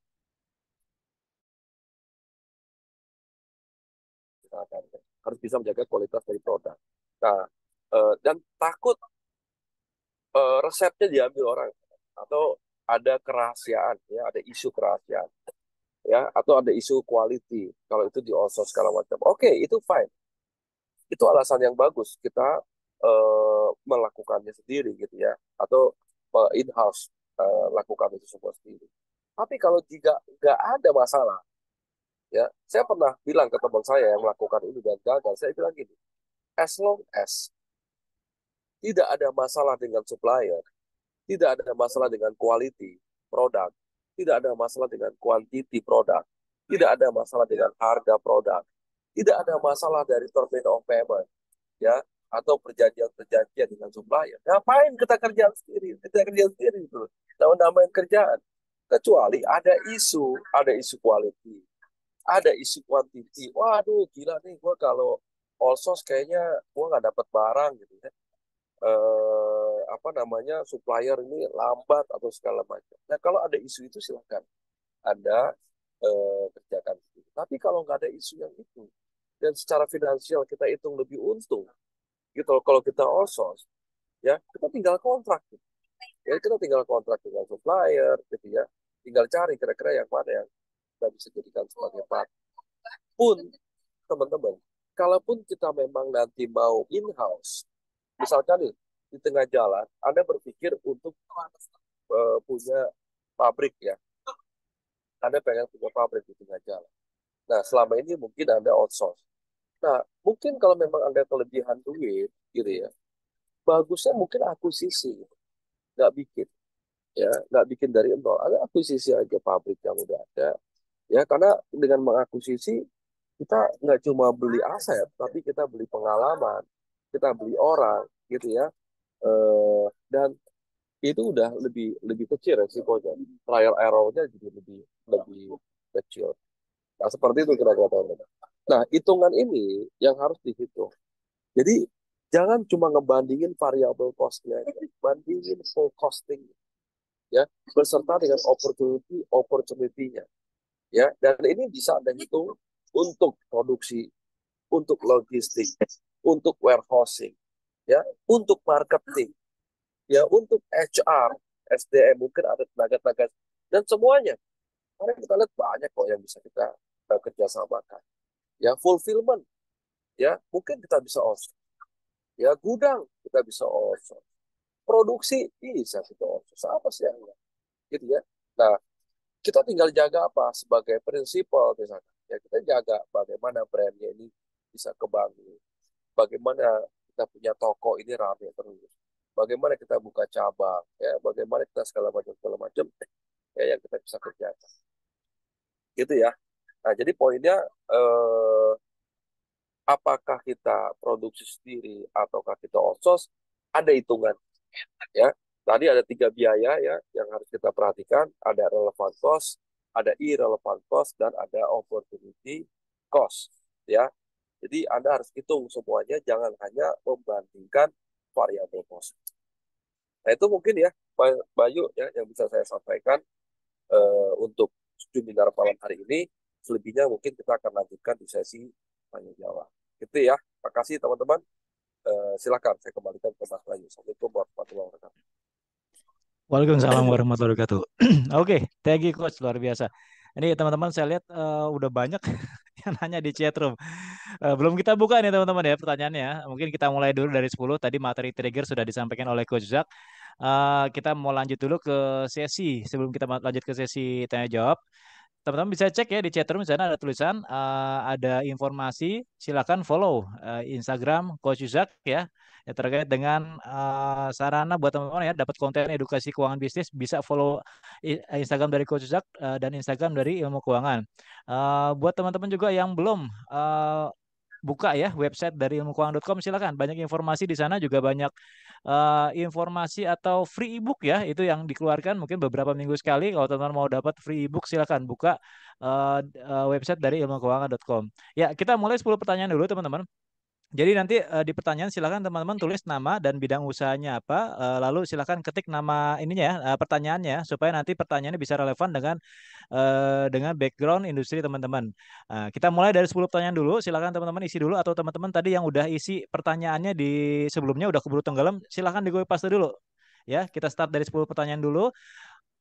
B: misalkan harus bisa menjaga kualitas dari produk. Nah, dan takut resepnya diambil orang atau ada kerahasiaan ya, ada isu kerahasiaan ya, atau ada isu quality kalau itu di outsource segala macam. Oke, itu fine. Itu alasan yang bagus kita melakukannya sendiri gitu ya, atau in-house lakukan itu semua sendiri. Tapi kalau jika nggak ada masalah, ya, saya pernah bilang ke teman saya yang melakukan ini dan gagal, saya bilang gini, as long as tidak ada masalah dengan supplier, tidak ada masalah dengan quality produk, tidak ada masalah dengan quantity produk, tidak ada masalah dengan harga produk, tidak ada masalah dari term of payment, ya, atau perjanjian-perjanjian dengan supplier. Ngapain kita kerja sendiri? Kita kerja sendiri itu. Nambahin kerjaan. Kecuali ada isu quality, ada isu quantity. Waduh, gila nih, gua kalau all source kayaknya gua nggak dapat barang gitu ya. Apa namanya, supplier ini lambat atau segala macam. Nah, kalau ada isu itu silakan Anda kerjakan. Tapi kalau nggak ada isu yang itu dan secara finansial kita hitung lebih untung, gitu. Kalau kita outsource, ya kita tinggal kontrak, gitu. Ya kita tinggal kontrak dengan supplier, gitu ya. Tinggal cari kira-kira yang mana yang kita bisa jadikan sebagai partner. Pun teman-teman, kalaupun kita memang nanti mau in-house, misalkan nih di tengah jalan Anda berpikir untuk punya pabrik ya, Anda pengen punya pabrik di tengah jalan. Nah, selama ini mungkin Anda outsource. Nah, mungkin kalau memang Anda kelebihan duit, gitu ya, bagusnya mungkin akuisisi, nggak bikin, ya, nggak bikin dari nol. Ada akuisisi aja pabrik yang udah ada, ya, karena dengan mengakuisisi kita nggak cuma beli aset, tapi kita beli pengalaman, kita beli orang, gitu ya. Dan itu udah lebih lebih kecil resikonya, trial error-nya jadi lebih lebih kecil. Nah, seperti itu kira-kira teman-teman. Nah, hitungan ini yang harus dihitung. Jadi jangan cuma ngebandingin variable cost-nya, bandingin full costing, ya, beserta dengan opportunity-nya, ya. Dan ini bisa Anda hitung untuk produksi, untuk logistik, untuk warehousing, ya, untuk marketing, ya, untuk HR, SDM, mungkin ada tenaga-tenaga dan semuanya. Karena kita lihat banyak kok yang bisa kita kerjasamakan. Ya, fulfillment, ya, mungkin kita bisa outsource. Ya, gudang kita bisa outsource. Produksi bisa kita outsource. Apa sih yang gitu ya? Nah, kita tinggal jaga apa sebagai prinsipal misalnya. Ya, kita jaga bagaimana brandnya ini bisa kebangun. Bagaimana kita punya toko ini rame terus. Bagaimana kita buka cabang, ya, bagaimana kita segala macam ya yang kita bisa kerjakan. Gitu ya. Nah, jadi poinnya apakah kita produksi sendiri ataukah kita outsource, ada hitungan, ya. Tadi ada 3 biaya ya yang harus kita perhatikan, ada relevant cost, ada irrelevant cost, dan ada opportunity cost, ya. Jadi Anda harus hitung semuanya, jangan hanya membandingkan variable cost. Nah, itu mungkin ya Bayu ya yang bisa saya sampaikan untuk webinar malam hari ini. Selebihnya mungkin kita akan lanjutkan di sesi tanya jawab. Gitu ya. Terima kasih teman-teman. Silakan saya kembalikan ke Mas Bayu. Assalamualaikum warahmatullahi wabarakatuh.
A: Waalaikumsalam warahmatullahi wabarakatuh. Oke, thank you coach, luar biasa. Ini teman-teman saya lihat udah banyak yang nanya di chat room. Belum kita buka nih teman-teman ya pertanyaannya. Mungkin kita mulai dulu dari 10. Tadi materi trigger sudah disampaikan oleh Coach Zak. Kita mau lanjut dulu ke sesi. Sebelum kita lanjut ke sesi tanya jawab, teman-teman bisa cek ya di chatroom, di sana ada tulisan, ada informasi. Silakan follow Instagram Coach Zak ya. Ya, terkait dengan sarana buat teman-teman ya dapat konten edukasi keuangan bisnis, bisa follow Instagram dari Coach Zak dan Instagram dari Ilmu Keuangan. Buat teman-teman juga yang belum buka ya website dari ilmukeuangan.com, silakan, banyak informasi di sana, juga banyak informasi atau free ebook ya, itu yang dikeluarkan mungkin beberapa minggu sekali. Kalau teman-teman mau dapat free ebook, silakan buka website dari ilmukeuangan.com. Ya, kita mulai 10 pertanyaan dulu teman-teman. Jadi nanti di pertanyaan silakan teman-teman tulis nama dan bidang usahanya apa, lalu silakan ketik nama ininya ya, pertanyaannya, supaya nanti pertanyaannya bisa relevan dengan background industri teman-teman. Kita mulai dari 10 pertanyaan dulu, silakan teman-teman isi dulu, atau teman-teman tadi yang udah isi pertanyaannya di sebelumnya udah keburu tenggelam, silakan di copy paste dulu. Ya, kita start dari 10 pertanyaan dulu.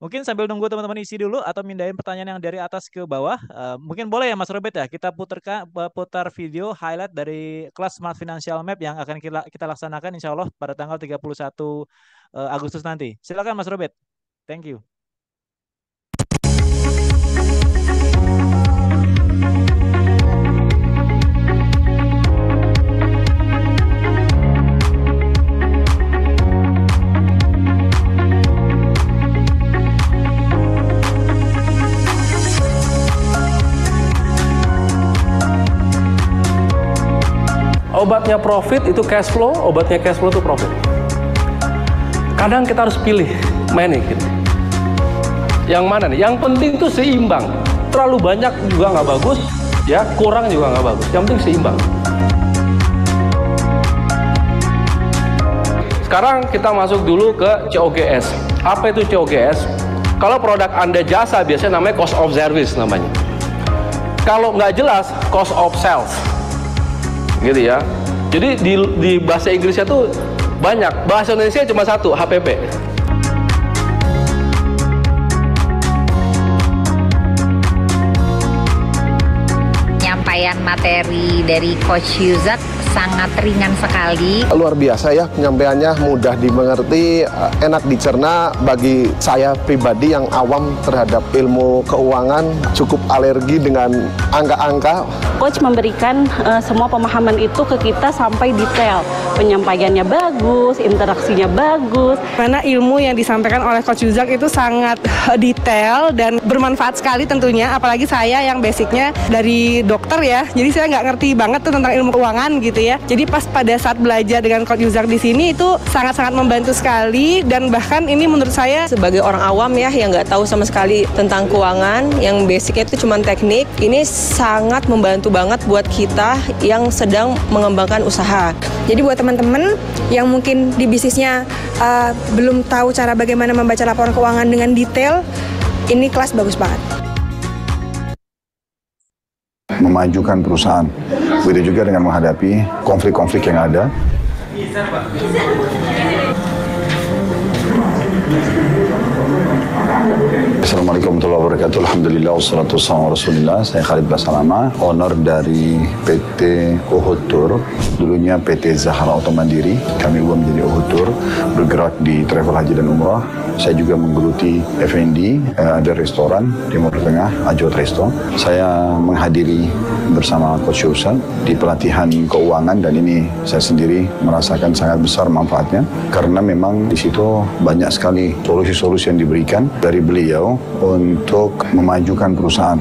A: Mungkin sambil nunggu teman-teman isi dulu atau mindahin pertanyaan yang dari atas ke bawah, mungkin boleh ya Mas Robert ya, kita putar video highlight dari kelas Smart Financial Map yang akan kita laksanakan insya Allah pada tanggal 31 Agustus nanti. Silakan Mas Robert. Thank you.
C: Obatnya profit itu cash flow, obatnya cash flow itu profit. Kadang kita harus pilih mana gitu. Yang mana nih? Yang penting tuh seimbang. Terlalu banyak juga nggak bagus, ya, kurang juga nggak bagus. Yang penting seimbang. Sekarang kita masuk dulu ke COGS. Apa itu COGS? Kalau produk Anda jasa, biasanya namanya cost of service namanya. Kalau nggak jelas, cost of sales. Gitu ya. Jadi di bahasa Inggrisnya tuh banyak, bahasa Indonesia cuma satu, HPP.
D: Penyampaian materi dari Coach Zak sangat ringan sekali.
E: Luar biasa ya, penyampaiannya mudah dimengerti, enak dicerna. Bagi saya pribadi yang awam terhadap ilmu keuangan, cukup alergi dengan angka-angka.
F: Coach memberikan semua pemahaman itu ke kita sampai detail. Penyampaiannya bagus, interaksinya bagus.
G: Karena ilmu yang disampaikan oleh Coach Yuzak itu sangat detail dan bermanfaat sekali tentunya. Apalagi saya yang basicnya dari dokter ya, jadi saya nggak ngerti banget tuh tentang ilmu keuangan gitu ya. Jadi pas pada saat belajar dengan Coach Yuzak di sini itu sangat-sangat membantu sekali, dan bahkan ini menurut saya
H: sebagai orang awam ya yang nggak tahu sama sekali tentang keuangan, yang basicnya itu cuma teknik, ini sangat membantu banget buat kita yang sedang mengembangkan usaha.
I: Jadi buat teman-teman yang mungkin di bisnisnya belum tahu cara bagaimana membaca laporan keuangan dengan detail, ini kelas bagus banget.
J: Memajukan perusahaan, begitu juga dengan menghadapi konflik-konflik yang ada. Assalamualaikum warahmatullahi wabarakatuh. Alhamdulillah wassalatu wassalamu ala Rasulillah. Saya Khalid Basalama, owner dari PT Uhud Tour, dulunya PT Zahra Auto Mandiri. Kami ubah menjadi Uhud Tour, bergerak di travel haji dan umrah. Saya juga menggeluti F&D, ada restoran Timur Tengah, Ajot Resto. Saya menghadiri bersama Coach Yuzak di pelatihan keuangan, dan ini saya sendiri merasakan sangat besar manfaatnya karena memang di situ banyak sekali solusi-solusi yang diberikan dari beliau untuk memajukan perusahaan.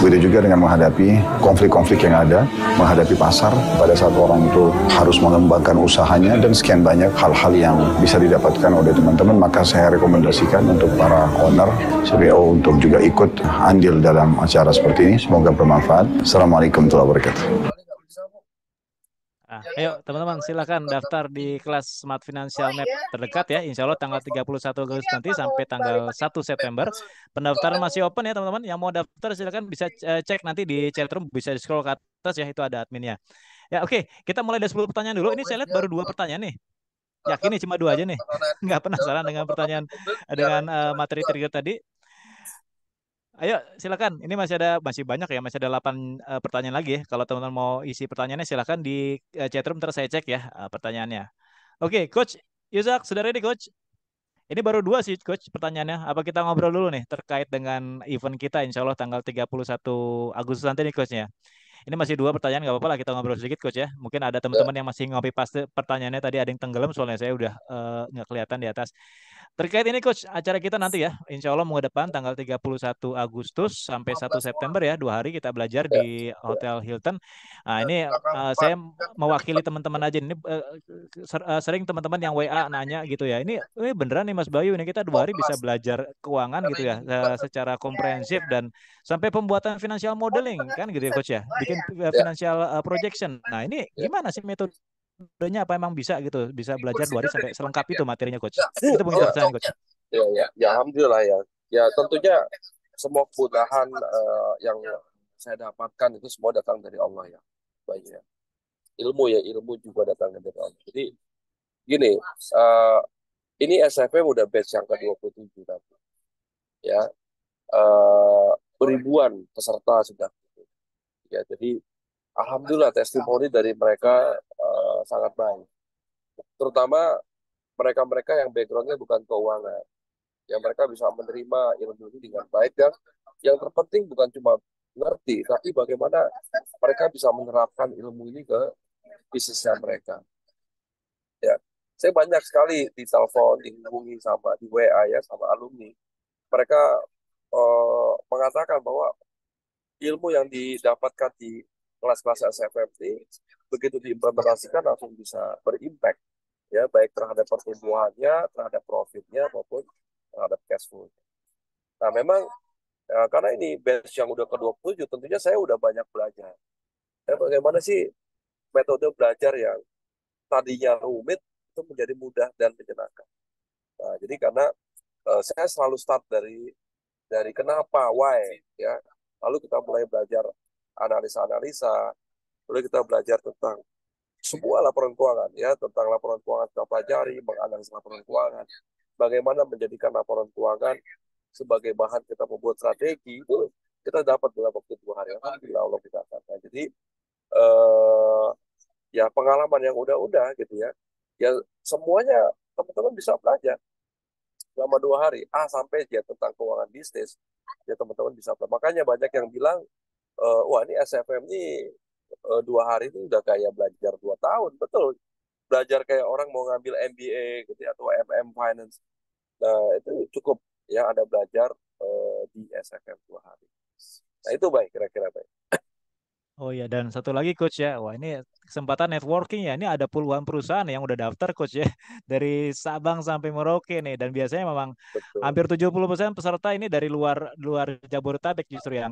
J: Begitu juga dengan menghadapi konflik-konflik yang ada, menghadapi pasar pada saat orang itu harus mengembangkan usahanya, dan sekian banyak hal-hal yang bisa didapatkan oleh teman-teman. Maka saya rekomendasikan untuk para owner CPO untuk juga ikut andil dalam acara seperti ini. Semoga bermanfaat. Assalamualaikum warahmatullahi wabarakatuh.
A: Ayo teman-teman, silakan daftar di kelas Smart Financial Map terdekat ya. Insya Allah tanggal 31 Agustus nanti sampai tanggal 1 September. Pendaftaran masih open ya teman-teman. Yang mau daftar silakan bisa cek nanti di chatroom, bisa di scroll ke atas ya, itu ada adminnya. Ya oke, kita mulai dari 10 pertanyaan dulu. Ini saya lihat baru 2 pertanyaan nih. Yakin nih cuma 2 aja nih. Nggak penasaran dengan pertanyaan dengan materi trigger tadi. Ayo silakan. Ini masih banyak ya, masih ada 8 pertanyaan lagi ya. Kalau teman-teman mau isi pertanyaannya silakan di chatroom, terus saya cek ya pertanyaannya. Oke, Coach Yuzak, sudah ready Coach? Ini baru 2 sih Coach pertanyaannya. Apa kita ngobrol dulu nih terkait dengan event kita insya Allah tanggal 31 Agustus nanti nih Coach ya. Ini masih 2 pertanyaan, nggak apa-apa lah kita ngobrol sedikit Coach ya. Mungkin ada teman-teman yang masih ngopi paste pertanyaannya, tadi ada yang tenggelam soalnya saya udah nggak kelihatan di atas. Terkait ini Coach, acara kita nanti ya, insya Allah minggu depan tanggal 31 Agustus sampai 1 September ya, 2 hari kita belajar di Hotel Hilton. Nah ini saya mewakili teman-teman aja, ini sering teman-teman yang WA nanya gitu ya, ini beneran nih Mas Bayu, ini kita 2 hari bisa belajar keuangan gitu ya, secara komprehensif dan sampai pembuatan financial modeling kan gitu ya Coach ya, bikin financial projection. Nah ini gimana sih metode? Sebenarnya apa emang bisa gitu, bisa belajar 2 hari sampai selengkap itu materinya Coach? Itu mungkin pertanyaan Coach.
B: Ya, alhamdulillah ya. Ya tentunya semua kemudahan yang saya dapatkan itu semua datang dari Allah ya. Baik ya. Ilmu juga datang dari Allah. Jadi gini, ini SFM udah batch yang ke-27 tadi. Ya. Beribuan peserta sudah. Ya, jadi alhamdulillah testimoni dari mereka sangat baik. Terutama mereka-mereka yang backgroundnya bukan keuangan. Yang mereka bisa menerima ilmu ini dengan baik, dan yang terpenting bukan cuma ngerti, tapi bagaimana mereka bisa menerapkan ilmu ini ke bisnisnya mereka. Ya, saya banyak sekali di telepon, dihubungi sama di WA ya sama alumni. Mereka mengatakan bahwa ilmu yang didapatkan di kelas-kelas SFMT begitu diimplementasikan langsung bisa berimpact ya, baik terhadap pertumbuhannya, terhadap profitnya maupun terhadap cash flow. Nah memang karena ini batch yang udah ke-27, tentunya saya udah banyak belajar. Bagaimana sih metode belajar yang tadinya rumit itu menjadi mudah dan menyenangkan. Nah, jadi karena saya selalu start dari kenapa, why ya. Lalu kita mulai belajar analisa-analisa, lalu kita belajar tentang semua laporan keuangan ya, tentang laporan keuangan kita pelajari, menganalisis laporan keuangan, bagaimana menjadikan laporan keuangan sebagai bahan kita membuat strategi, itu kita dapat dalam waktu 2 hari. Alhamdulillah Allah kita akan. Nah, jadi ya pengalaman yang udah gitu ya. Ya semuanya teman-teman bisa belajar selama 2 hari A sampai Z tentang keuangan bisnis. Ya teman-teman bisa belajar. Makanya banyak yang bilang, wah ini SFM ini 2 hari ini udah kayak belajar 2 tahun. Betul, belajar kayak orang mau ngambil MBA gitu ya, atau MM Finance. Nah itu cukup ya, ada belajar di SFM 2 hari. Nah itu baik, kira-kira baik.
A: Oh iya, dan satu lagi coach ya, wah ini kesempatan networking ya, ini ada puluhan perusahaan yang udah daftar coach ya, dari Sabang sampai Merauke nih, dan biasanya memang
B: Betul.
A: hampir 70% peserta ini dari luar luar Jabodetabek justru yang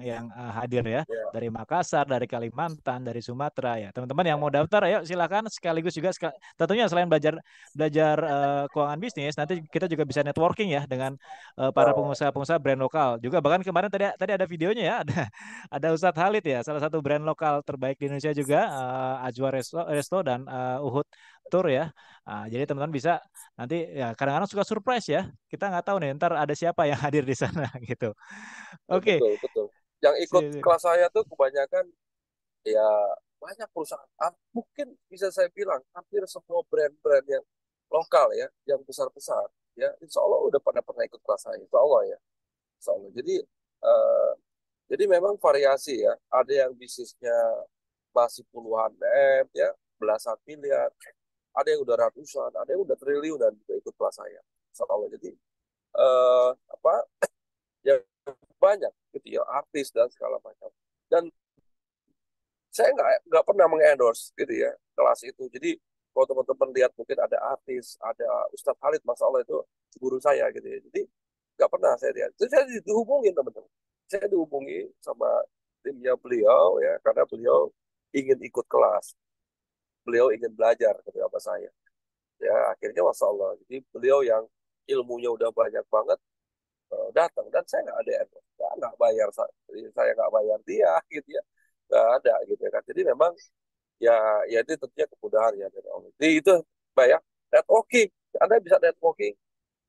A: hadir ya,
B: Ya.
A: dari Makassar, dari Kalimantan, dari Sumatera ya. Teman-teman yang mau daftar, ayo silakan, sekaligus juga tentunya selain belajar belajar keuangan bisnis, nanti kita juga bisa networking ya dengan para pengusaha-pengusaha brand lokal juga. Bahkan kemarin tadi tadi ada videonya ya, ada Ustadz Halid ya, salah satu brand lokal terbaik di Indonesia juga, Ajwa Resto dan Uhud Tour ya. Jadi teman-teman bisa nanti ya, kadang-kadang suka surprise ya. Kita nggak tahu nih ntar ada siapa yang hadir di sana gitu.
B: Ya,
A: Oke.
B: betul, betul. Yang ikut kelas saya tuh kebanyakan ya banyak perusahaan. Mungkin bisa saya bilang hampir semua brand-brand yang lokal ya, yang besar-besar ya, insya Allah udah pernah ikut kelas saya, insya Allah ya, insya Allah. Jadi memang variasi ya. Ada yang bisnisnya masih puluhan M ya, belasan miliar. Ada yang udah ratusan, ada yang udah triliunan juga ikut kelas saya. Insya Allah. Jadi apa ya, banyak gitu ya, artis dan segala macam. Dan saya nggak pernah mengendorse gitu ya kelas itu. Jadi kalau teman-teman lihat mungkin ada artis, ada Ustadz Khalid, Masya Allah itu guru saya gitu ya. Jadi nggak pernah saya lihat. Jadi saya dihubungin teman-teman. Saya dihubungi sama timnya beliau ya, karena beliau ingin ikut kelas. Beliau ingin belajar gitu sama saya. Ya akhirnya Masya Allah. Jadi beliau yang ilmunya udah banyak banget datang, dan saya nggak ada endorse, nggak bayar saya nggak bayar dia gitu ya, nggak ada gitu ya kan. Jadi memang ya, ya itu tentunya kemudahan ya dari Allah. Jadi itu banyak networking. Anda bisa networking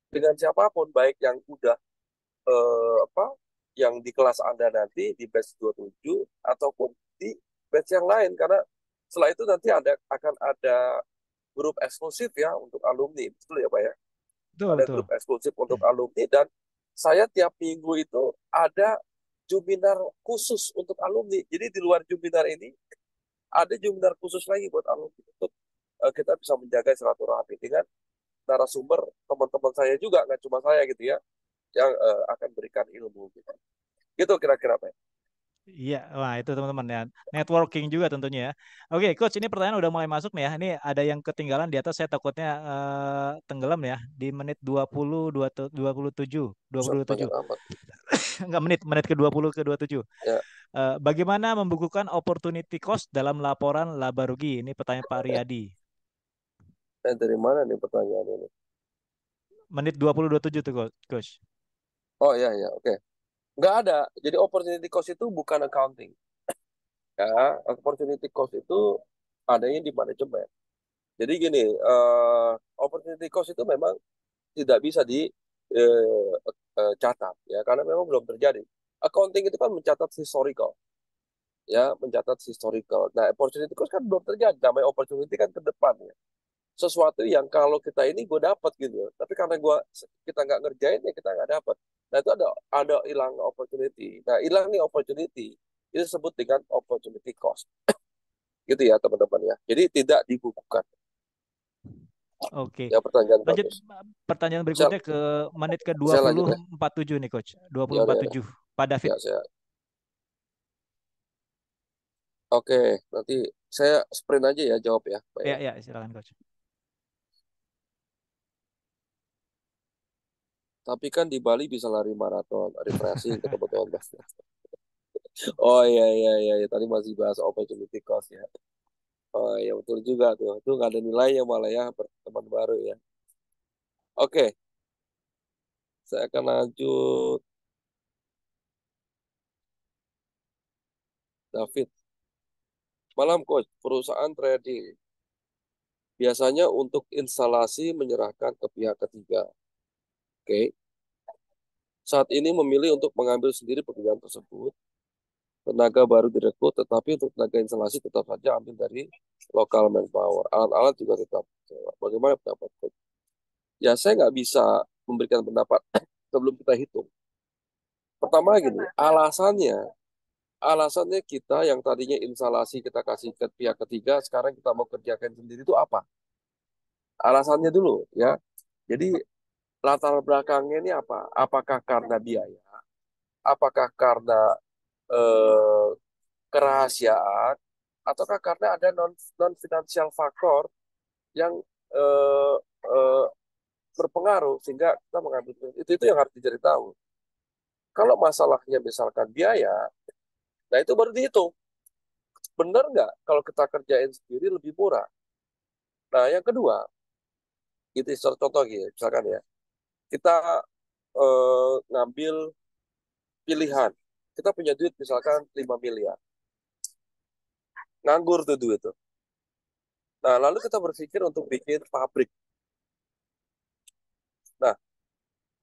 B: dengan siapapun, baik yang udah apa, yang di kelas Anda nanti di batch 27 ataupun di batch yang lain, karena setelah itu nanti akan ada grup eksklusif ya untuk alumni, betul ya Pak ya?
A: Betul,
B: Ada
A: betul.
B: grup eksklusif untuk alumni, dan saya tiap minggu itu ada juminar khusus untuk alumni. Jadi di luar juminar ini ada juminar khusus lagi buat alumni, untuk kita bisa menjaga silaturahmi dengan narasumber teman-teman saya juga, nggak cuma saya gitu ya, yang akan berikan ilmu gitu. Gitu kira-kira Pak.
A: Iya, wah itu teman-teman ya. Networking juga tentunya ya. Oke, coach, ini pertanyaan udah mulai masuk nih ya. Ini ada yang ketinggalan di atas, saya takutnya tenggelam ya di menit 27.
B: Banyak amat.
A: Enggak, menit ke 20 ke 27.
B: Ya.
A: Bagaimana membukukan opportunity cost dalam laporan laba rugi? Ini pertanyaan Pak Riyadi.
B: Dari mana nih pertanyaan ini?
A: Menit 20-27 tuh coach.
B: Oh iya, ya, oke. Nggak ada. Jadi opportunity cost itu bukan accounting. Ya, opportunity cost itu adanya di manajemen. Jadi gini, opportunity cost itu memang tidak bisa dicatat ya, karena memang belum terjadi. Accounting itu kan mencatat historical, ya, mencatat historical. Nah, opportunity cost kan belum terjadi. Namanya opportunity kan ke depan ya. Sesuatu yang kalau kita ini gue dapat gitu, tapi karena kita nggak ngerjain ya kita nggak dapat. Nah itu ada hilang opportunity. Nah hilang nih opportunity itu disebut dengan opportunity cost, gitu ya teman-teman ya. Jadi tidak dibukukan.
A: Oke.
B: Ya pertanyaan
A: Lanjut
B: bagus.
A: pertanyaan berikutnya ke menit ke
B: Saya lanjut ya.
A: 20.47 nih coach.
B: Ya,
A: 20.47 Pak David.
B: Ya, Oke, nanti saya sprint aja ya jawab ya, Pak ya.
A: Ya, silakan coach.
B: Tapi kan di Bali bisa lari maraton, refreshing ke teman-teman. Oh iya, tadi masih bahas opportunity cost ya. Oh iya betul juga tuh. Itu nggak ada nilainya malah ya, teman baru ya. Oke. Saya akan lanjut. David. Malam coach, perusahaan trading biasanya untuk instalasi menyerahkan ke pihak ketiga. Oke. Saat ini memilih untuk mengambil sendiri pekerjaan tersebut. tenaga baru direkrut, tetapi untuk tenaga instalasi tetap saja ambil dari lokal manpower. Alat-alat juga tetap sewa. Bagaimana pendapat Coach? Ya saya nggak bisa memberikan pendapat sebelum kita hitung. Pertama gini, alasannya kita yang tadinya instalasi kita kasih ke pihak ketiga, sekarang kita mau kerjakan sendiri itu apa? Alasannya dulu ya. Jadi latar belakangnya ini apa? Apakah karena biaya? Apakah karena eh, kerahasiaan? Ataukah karena ada non finansial faktor yang eh, eh, berpengaruh sehingga kita mengambil itu yang harus dicari tahu. Kalau masalahnya misalkan biaya, nah itu baru dihitung. Benar nggak kalau kita kerjain sendiri lebih murah? Nah yang kedua, itu contoh gitu, misalkan ya, kita ngambil pilihan. Kita punya duit misalkan 5 miliar. Nganggur tuh duit tuh. Nah, lalu kita berpikir untuk bikin pabrik. Nah,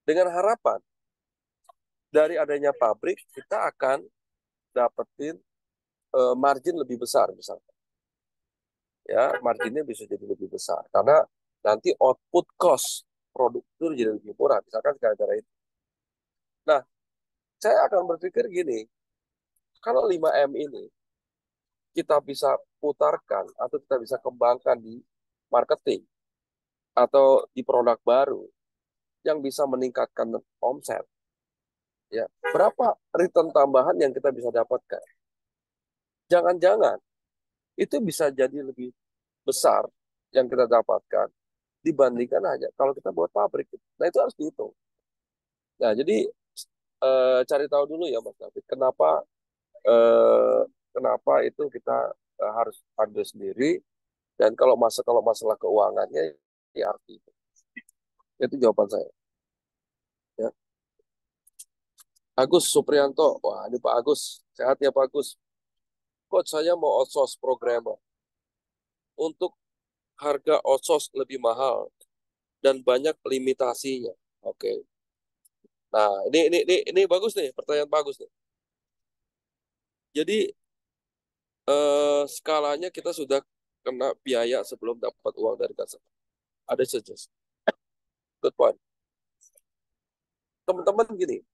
B: dengan harapan dari adanya pabrik, kita akan dapetin margin lebih besar misalkan. Ya, marginnya bisa jadi lebih besar. Karena nanti output cost produk itu jadi lebih murah. Misalkan gara-gara itu. Nah, saya akan berpikir gini, kalau 5M ini kita bisa putarkan atau kita bisa kembangkan di marketing atau di produk baru yang bisa meningkatkan omset, ya berapa return tambahan yang kita bisa dapatkan? Jangan-jangan itu bisa jadi lebih besar yang kita dapatkan dibandingkan aja kalau kita buat pabrik. Nah itu harus dihitung. Nah jadi cari tahu dulu ya Mas David, kenapa itu kita harus ambil sendiri, dan kalau masalah keuangannya ya arti itu jawaban saya. Ya. Agus Supriyanto, wah ini Pak Agus, sehat ya Pak Agus. Coach, saya mau outsource programmer. Untuk harga outsource lebih mahal dan banyak limitasinya. Oke. Nah, ini bagus nih, pertanyaan bagus nih. Jadi skalanya kita sudah kena biaya sebelum dapat uang dari customer. Ada suggest. Good point. Teman-teman gini,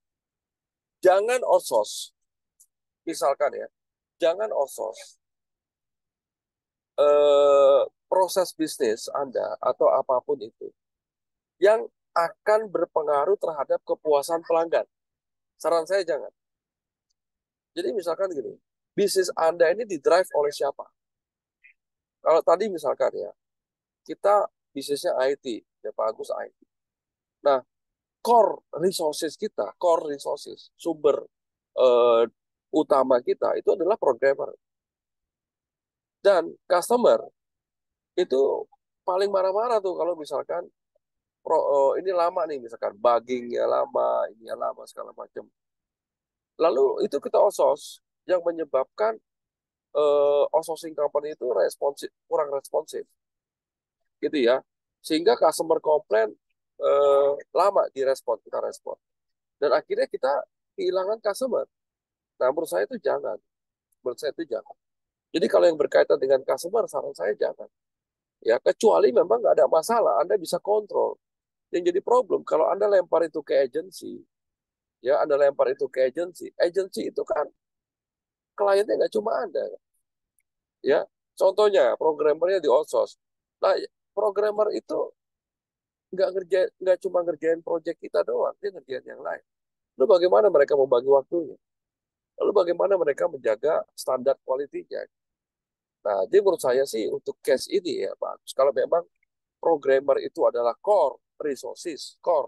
B: jangan outsource. Misalkan ya, jangan outsource proses bisnis Anda atau apapun itu yang akan berpengaruh terhadap kepuasan pelanggan. Saran saya jangan. Jadi misalkan gini, bisnis Anda ini didrive oleh siapa? Kalau tadi misalkan ya, kita bisnisnya IT, ya Pak Agus IT. Nah, core resources, sumber utama kita itu adalah programmer. Dan customer itu paling marah-marah tuh kalau misalkan ini lama nih, misalkan buggingnya lama, ini lama, segala macam. Lalu itu kita outsource, yang menyebabkan outsourcing company itu kurang responsif. Gitu ya. Sehingga customer komplain lama kita respon. Dan akhirnya kita kehilangan customer. Nah, menurut saya itu jangan. Jadi kalau yang berkaitan dengan customer, saran saya jangan. Ya, kecuali memang nggak ada masalah, Anda bisa kontrol. Yang jadi problem, kalau Anda lempar itu ke agensi, agensi itu kan kliennya nggak cuma Anda. Ya, contohnya programmernya di outsource. Nah, programmer itu nggak cuma ngerjain project kita doang, dia ngerjain yang lain. Lalu bagaimana mereka membagi waktunya? Lalu bagaimana mereka menjaga standar kualitinya? Nah, jadi menurut saya sih untuk case ini ya Pak, kalau memang programmer itu adalah core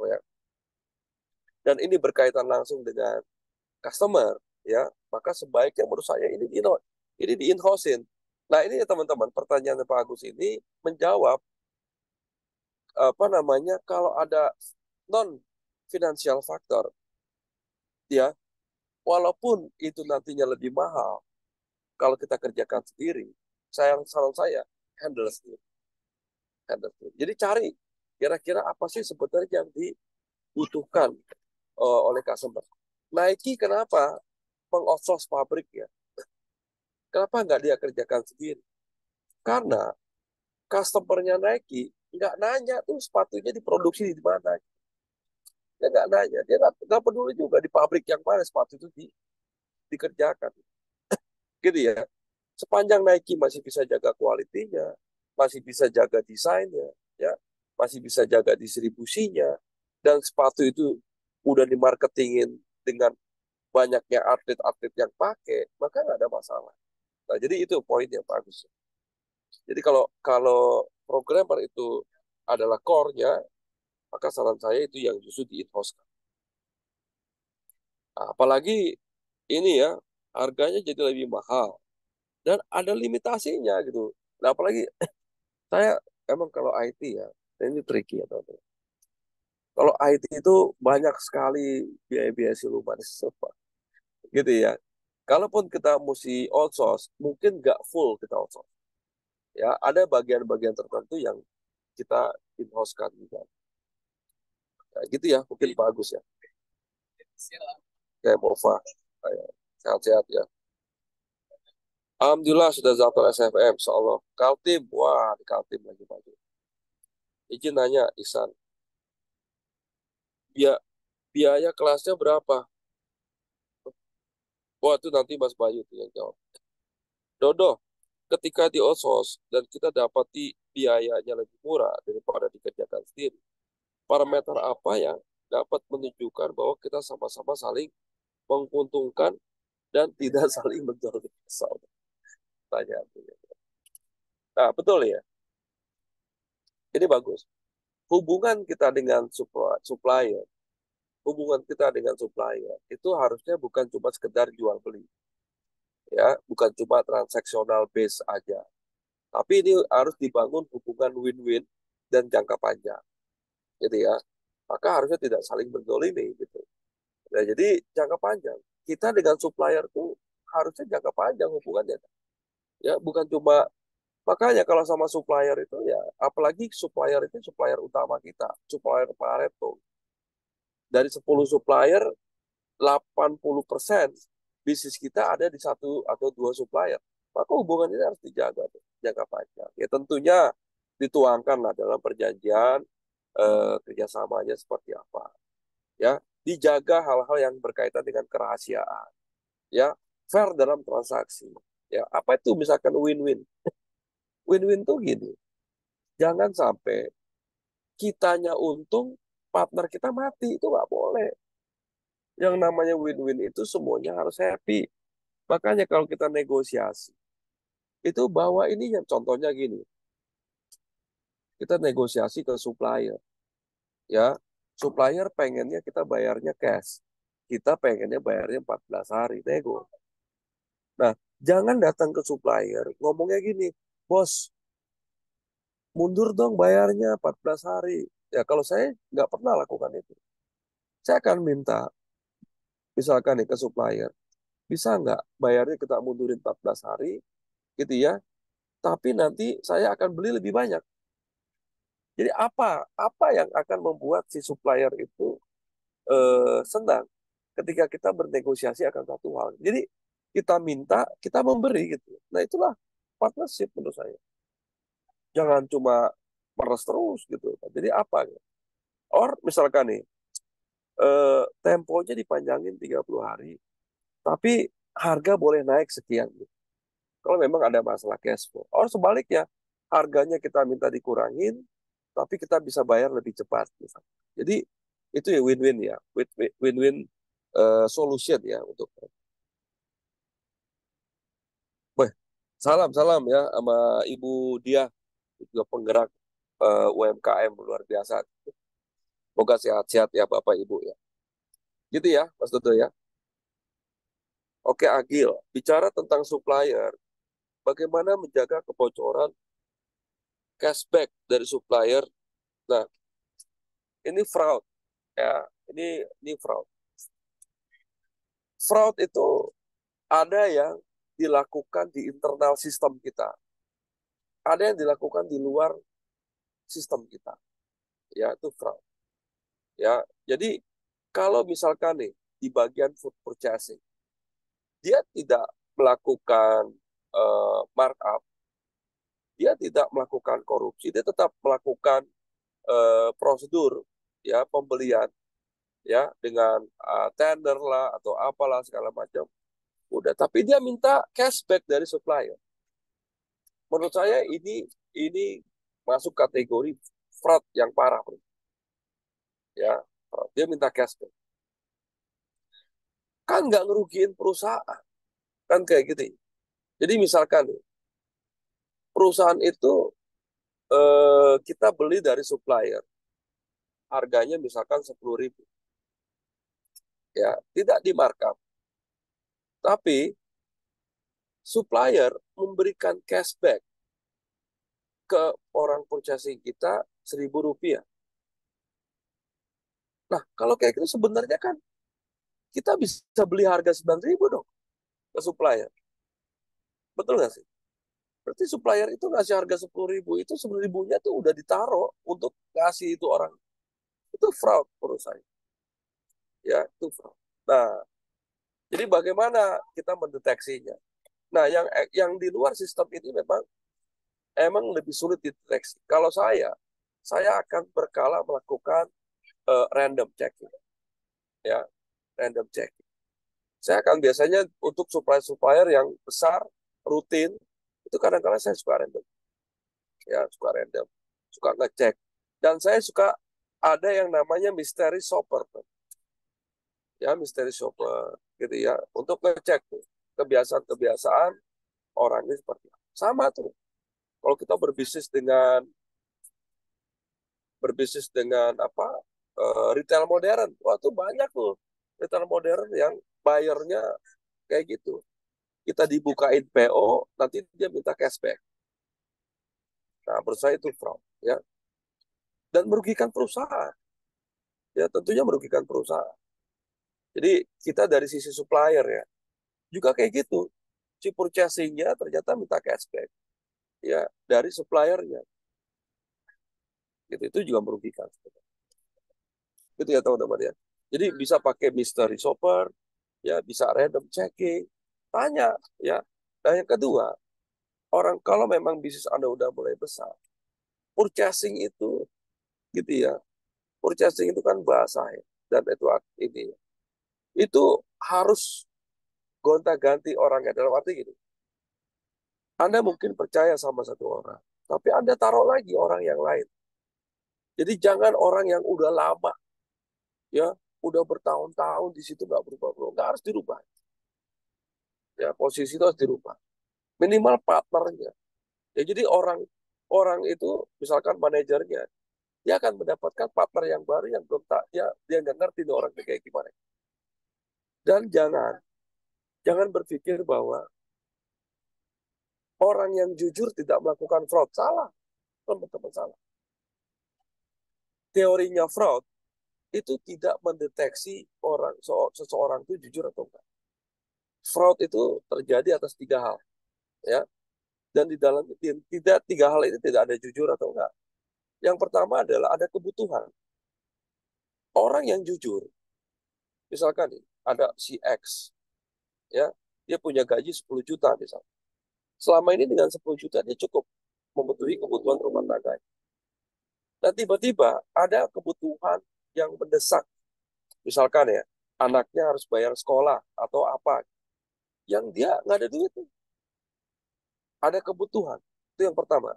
B: ya, dan ini berkaitan langsung dengan customer, ya, maka sebaiknya menurut saya ini di-in-house-in. Nah, ini ya teman-teman, pertanyaan Pak Agus ini menjawab kalau ada non financial factor, ya, walaupun itu nantinya lebih mahal kalau kita kerjakan sendiri, saran saya handle sendiri. Jadi cari kira-kira apa sih sebenarnya yang dibutuhkan oleh customer. Nike kenapa meng-outsource pabrik ya, kenapa nggak dia kerjakan sendiri? Karena customer-nya Nike nggak nanya tuh sepatunya diproduksi di mana. Dia nggak nanya, dia nggak peduli juga di pabrik yang mana sepatu itu dikerjakan. Gitu ya. Sepanjang Nike masih bisa jaga kualitinya, masih bisa jaga desainnya, ya, masih bisa jaga distribusinya, dan sepatu itu udah dimarketingin dengan banyaknya atlet-atlet yang pakai, maka nggak ada masalah. Nah, jadi itu poin yang bagus. Jadi kalau kalau programmer itu adalah core-nya, maka saran saya itu yang justru di-in-house. Nah, apalagi ini ya, harganya jadi lebih mahal dan ada limitasinya gitu. Nah, apalagi saya emang kalau IT ya, ini tricky ya teman-teman. Kalau IT itu banyak sekali biaya-biaya siluman gitu ya. Kalaupun kita mesti outsource, mungkin nggak full kita outsource. Ya, ada bagian-bagian tertentu yang kita in-house-kan juga. Nah, gitu ya, mungkin bagus ya. Kayak Mova, sehat-sehat ya. Alhamdulillah sudah Zatul SFM, insya Allah. Kaltim, wah, di Kaltim lagi maju. Izin nanya, Ihsan, biaya kelasnya berapa? Wah, itu nanti Mas Bayu tuh yang jawab. Dodo, ketika di outsource dan kita dapati biayanya lebih murah daripada dikerjakan sendiri, parameter apa yang dapat menunjukkan bahwa kita sama-sama saling menguntungkan dan tidak saling menjolimi? Tanya. Nah, betul ya. Ini bagus. Hubungan kita dengan supplier, hubungan kita dengan supplier itu harusnya bukan cuma sekedar jual beli, ya, bukan cuma transaksional base aja. Tapi ini harus dibangun hubungan win-win dan jangka panjang, gitu ya. Maka harusnya tidak saling menzalimi, gitu. Nah, jadi jangka panjang kita dengan supplier itu harusnya jangka panjang hubungannya, ya, bukan cuma. Makanya kalau sama supplier itu ya, apalagi supplier itu supplier utama kita, supplier Pareto. Dari 10 supplier, 80% bisnis kita ada di satu atau dua supplier. Maka hubungan ini harus dijaga, jangka panjang. Ya tentunya dituangkan lah dalam perjanjian kerjasamanya seperti apa. Ya, dijaga hal-hal yang berkaitan dengan kerahasiaan. Ya, fair dalam transaksi. Ya, apa itu misalkan win-win? Win-win tuh gini, jangan sampai kitanya untung, partner kita mati, itu nggak boleh. Yang namanya win-win itu semuanya harus happy. Makanya kalau kita negosiasi, itu bawa ini yang contohnya gini, kita negosiasi ke supplier, ya, supplier pengennya kita bayarnya cash, kita pengennya bayarnya 14 hari, nego. Nah, jangan datang ke supplier, ngomongnya gini, bos, mundur dong bayarnya 14 hari. Ya, kalau saya nggak pernah lakukan itu. Saya akan minta, misalkan nih ke supplier, bisa nggak bayarnya kita mundurin 14 hari, gitu ya, tapi nanti saya akan beli lebih banyak. Jadi apa yang akan membuat si supplier itu senang ketika kita bernegosiasi akan satu hal. Jadi kita minta, kita memberi gitu. Nah itulah partnership menurut saya. Jangan cuma meres terus gitu. Jadi apa? Or misalkan nih, temponya dipanjangin 30 hari, tapi harga boleh naik sekian. Gitu. Kalau memang ada masalah cash flow. Or sebaliknya, harganya kita minta dikurangin, tapi kita bisa bayar lebih cepat. Misalnya. Jadi itu ya win-win ya, win-win solution ya untuk. Wah, salam ya sama Ibu Dia, juga penggerak UMKM luar biasa. Semoga sehat-sehat ya Bapak Ibu ya. Gitu ya, Mas Dodo ya. Oke, Agil, bicara tentang supplier, bagaimana menjaga kebocoran cashback dari supplier. Nah, ini fraud ya, ini fraud. Fraud itu ada yang dilakukan di internal sistem kita. Ada yang dilakukan di luar sistem kita. Ya, itu fraud. Ya, jadi kalau misalkan nih di bagian food purchasing, dia tidak melakukan markup, dia tidak melakukan korupsi, dia tetap melakukan prosedur ya pembelian ya dengan tender lah atau apalah segala macam. Udah, tapi dia minta cashback dari supplier. Menurut saya ini masuk kategori fraud yang parah, bro. Ya, dia minta cashback. Kan nggak ngerugiin perusahaan, kan kayak gitu. Jadi misalkan perusahaan itu kita beli dari supplier, harganya misalkan 10.000, ya tidak di markup, tapi supplier memberikan cashback ke orang purchasing kita Rp1.000. Nah, kalau kayak gitu sebenarnya kan kita bisa beli harga 9.000 dong ke supplier. Betul nggak sih? Berarti supplier itu ngasih harga 10.000, itu 10.000-nya tuh udah ditaruh untuk kasih itu orang. Itu fraud menurut saya. Ya, itu fraud. Nah, jadi bagaimana kita mendeteksinya? Nah, yang di luar sistem ini emang lebih sulit dideteksi. Kalau saya akan berkala melakukan random checking. Ya, random checking. Saya akan biasanya untuk supplier yang besar, rutin, itu kadang-kadang saya suka random. Ya, suka random. Suka ngecek. Dan saya suka ada yang namanya mystery shopper. Ya, mystery shopper. Gitu ya. Untuk ngecek tuh kebiasaan-kebiasaan orangnya seperti apa. Sama tuh. Kalau kita berbisnis dengan apa retail modern, wah tuh banyak tuh retail modern yang bayarnya kayak gitu. Kita dibukain PO, nanti dia minta cashback. Nah, menurut saya itu fraud, ya. Dan merugikan perusahaan. Ya, tentunya merugikan perusahaan. Jadi kita dari sisi supplier ya, juga kayak gitu. Si purchasing-nya ternyata minta cashback, ya, dari suppliernya. Gitu, itu juga merugikan. Gitu ya teman-teman ya. Jadi bisa pakai mystery shopper, ya bisa random checking, tanya ya. Dan yang kedua, orang kalau memang bisnis Anda udah mulai besar, purchasing itu gitu ya. Purchasing itu kan bahasa ya, dan itu ini ya. Itu harus gonta-ganti orangnya dalam arti gini. Anda mungkin percaya sama satu orang, tapi Anda taruh lagi orang yang lain. Jadi jangan orang yang udah lama ya, udah bertahun-tahun di situ nggak berubah-ubah, nggak harus dirubah. Ya, posisi itu harus dirubah. Minimal partnernya. Ya, jadi orang itu misalkan manajernya, dia akan mendapatkan partner yang baru yang belum tak dia nggak ngerti nih orang kayak gimana. Dan jangan berpikir bahwa orang yang jujur tidak melakukan fraud. Salah, teman-teman, salah. Teorinya fraud itu tidak mendeteksi seseorang itu jujur atau enggak. Fraud itu terjadi atas 3 hal, ya. Dan di dalam tidak 3 hal ini tidak ada jujur atau enggak. Yang pertama adalah ada kebutuhan. Orang yang jujur, misalkan nih, ada si X, ya, dia punya gaji 10 juta misalnya. Selama ini dengan 10 juta dia cukup memenuhi kebutuhan rumah tangga. Dan tiba-tiba ada kebutuhan yang mendesak. Misalkan ya, anaknya harus bayar sekolah atau apa. Yang dia nggak ada duit. Ada kebutuhan. Itu yang pertama.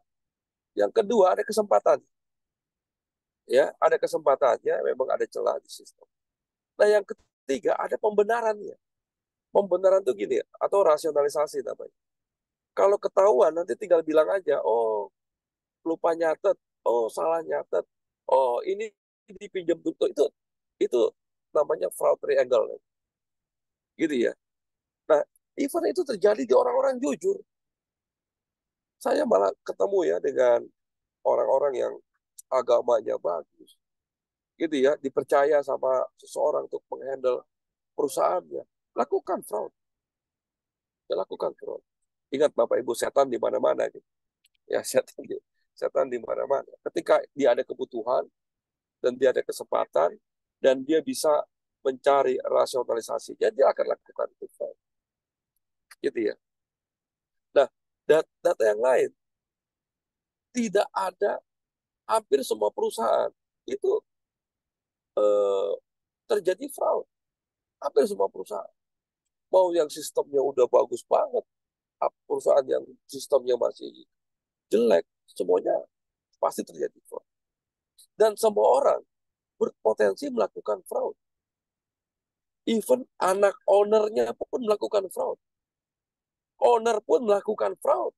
B: Yang kedua ada kesempatan. Ya, ada kesempatannya, memang ada celah di sistem. Nah, yang ketiga ada pembenarannya. Pembenaran itu gini, atau rasionalisasi namanya. Kalau ketahuan nanti tinggal bilang aja, oh lupa nyatet, oh salah nyatet, oh ini dipinjam tutup, itu namanya fraud triangle. Gitu ya. Nah, even itu terjadi di orang-orang jujur. Saya malah ketemu ya dengan orang-orang yang agamanya bagus. Gitu ya, dipercaya sama seseorang untuk menghandle perusahaannya. Lakukan fraud. Ya, lakukan fraud. Ingat Bapak Ibu, setan di mana-mana gitu. Ya, setan di mana-mana. Ketika dia ada kebutuhan dan dia ada kesempatan dan dia bisa mencari rasionalisasinya, dia akan lakukan itu. gitu ya. Nah, data yang lain tidak ada, hampir semua perusahaan itu eh, terjadi fraud. Hampir semua perusahaan. Mau yang sistemnya udah bagus banget, perusahaan yang sistemnya masih jelek, semuanya pasti terjadi fraud. Dan semua orang berpotensi melakukan fraud. Even anak ownernya pun melakukan fraud. Owner pun melakukan fraud.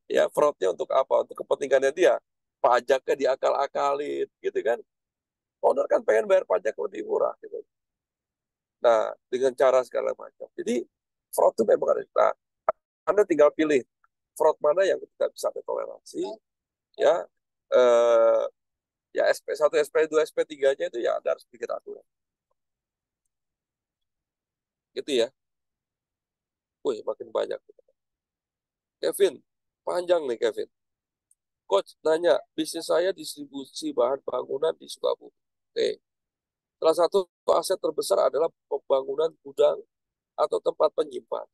B: Ya, fraudnya untuk apa? Untuk kepentingannya dia. Pajaknya diakal-akalin, gitu kan. Owner kan pengen bayar pajak lebih murah, gitu. Nah, dengan cara segala macam. Jadi, fraud itu memang ada. Nah, Anda tinggal pilih fraud mana yang tidak bisa ditoleransi, ya. Ya SP1, SP2, SP3-nya itu ya Anda harus bikin aturan. Gitu ya. Wih, makin banyak. Kevin, panjang nih Kevin. Coach nanya, bisnis saya distribusi bahan bangunan di Sukabumi. Oke. Salah satu aset terbesar adalah pembangunan gudang atau tempat penyimpanan.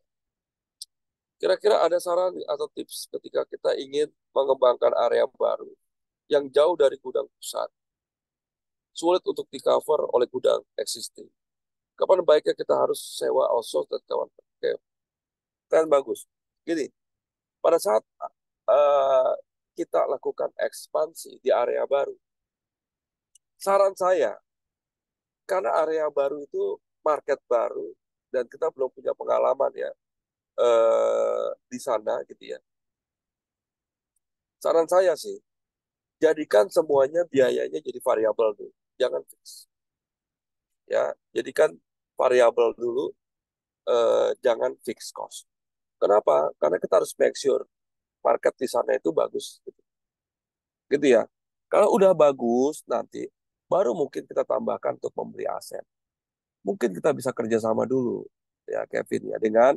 B: Kira-kira ada saran atau tips ketika kita ingin mengembangkan area baru yang jauh dari gudang pusat, sulit untuk di-cover oleh gudang existing. Kapan baiknya kita harus sewa outsource dan kawan-kawan? Oke. Kan bagus. Gini, pada saat kita lakukan ekspansi di area baru, saran saya, karena area baru itu market baru dan kita belum punya pengalaman ya di sana gitu ya. Saran saya sih, jadikan semuanya biayanya jadi variabel dulu, jangan fix. Ya, jadikan variabel dulu, jangan fix cost. Kenapa? Karena kita harus make sure market di sana itu bagus. Gitu ya. Kalau udah bagus, nanti baru mungkin kita tambahkan untuk membeli aset. Mungkin kita bisa kerjasama dulu, ya Kevin ya, dengan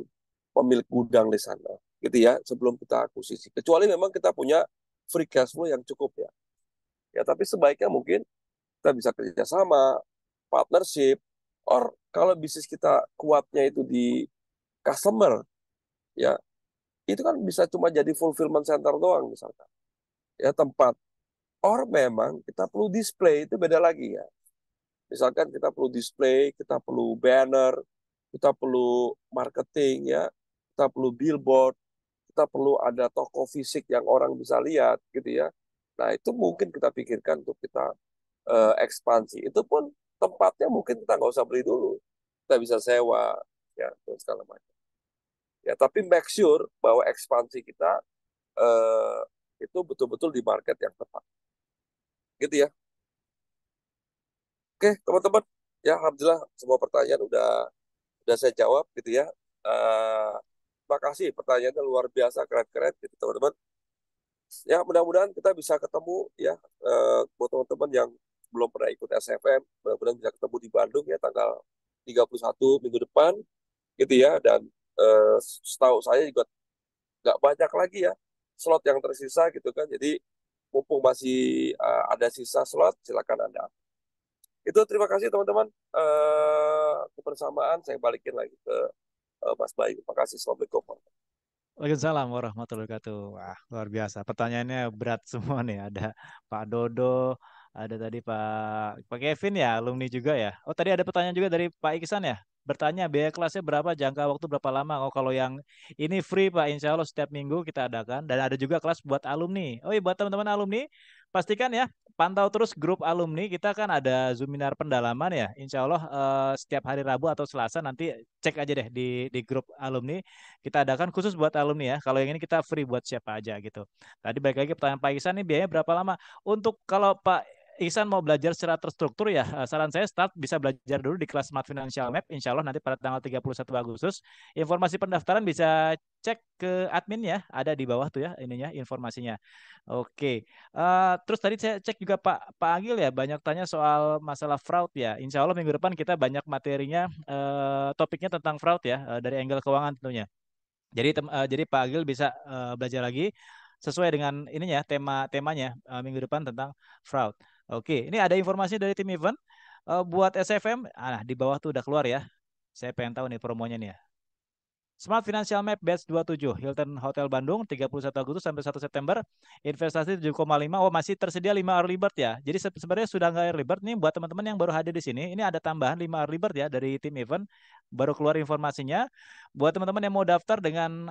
B: pemilik gudang di sana. Gitu ya, sebelum kita akuisisi. Kecuali memang kita punya free cash flow yang cukup ya. Ya, tapi sebaiknya mungkin kita bisa kerjasama, partnership, or kalau bisnis kita kuatnya itu di customer, ya itu kan bisa cuma jadi fulfillment center doang misalkan. Ya tempat. Or memang kita perlu display, itu beda lagi ya. Misalkan kita perlu display, kita perlu banner, kita perlu marketing ya, kita perlu billboard, kita perlu ada toko fisik yang orang bisa lihat gitu ya. Nah itu mungkin kita pikirkan untuk kita ekspansi. Itu pun tempatnya mungkin kita nggak usah beli dulu, kita bisa sewa ya dan segala macam. Ya tapi make sure bahwa ekspansi kita itu betul-betul di market yang tepat. Gitu ya. Oke, teman-teman. Ya, alhamdulillah semua pertanyaan udah saya jawab gitu ya. Terima kasih, pertanyaannya luar biasa, keren-keren gitu teman-teman. Ya, mudah-mudahan kita bisa ketemu ya buat teman-teman yang belum pernah ikut SFM, mudah-mudahan bisa ketemu di Bandung ya tanggal 31 minggu depan gitu ya. Dan setahu saya juga nggak banyak lagi ya slot yang tersisa gitu kan. Jadi mumpung masih ada sisa slot, silakan Anda. Itu terima kasih teman-teman. Kebersamaan saya balikin lagi ke Mas Bayu. Terima kasih. Assalamualaikum.
A: Waalaikumsalam warahmatullahi wabarakatuh. Wah, luar biasa. Pertanyaannya berat semua nih. Ada Pak Dodo, ada tadi Pak Kevin ya, alumni juga ya. Oh, tadi ada pertanyaan juga dari Pak Iksan ya. Bertanya biaya kelasnya berapa, jangka waktu berapa lama? Oh, kalau yang ini free Pak, insya Allah setiap minggu kita adakan. Dan ada juga kelas buat alumni. Oh iya, buat teman-teman alumni, pastikan ya, pantau terus grup alumni. Kita kan ada Zoominar pendalaman ya. Insya Allah setiap hari Rabu atau Selasa nanti cek aja deh di grup alumni. Kita adakan khusus buat alumni ya. Kalau yang ini kita free buat siapa aja gitu. Tadi balik lagi pertanyaan Pak Iksan nih, biayanya berapa lama? Untuk kalau Pak Ihsan mau belajar secara terstruktur ya, saran saya start bisa belajar dulu di kelas Smart Financial Map. Insya Allah nanti pada tanggal 31 Agustus. Informasi pendaftaran bisa cek ke admin ya, ada di bawah tuh ya ininya informasinya. Oke. Terus tadi saya cek juga Pak Agil ya, banyak tanya soal masalah fraud ya. Insya Allah minggu depan kita banyak materinya, topiknya tentang fraud ya, dari angle keuangan tentunya. Jadi Pak Agil bisa belajar lagi sesuai dengan ininya temanya minggu depan tentang fraud. Oke, ini ada informasi dari tim event buat SFM. Di bawah tuh udah keluar ya. Saya pengen tahu nih promonya nih ya. Smart Financial Map Batch 27, Hilton Hotel Bandung, 31 Agustus sampai 1 September, investasi 7,5, oh masih tersedia 5 early bird ya. Jadi sebenarnya sudah nggak early bird nih buat teman-teman yang baru hadir di sini, ini ada tambahan 5 early bird ya dari tim event, baru keluar informasinya. Buat teman-teman yang mau daftar dengan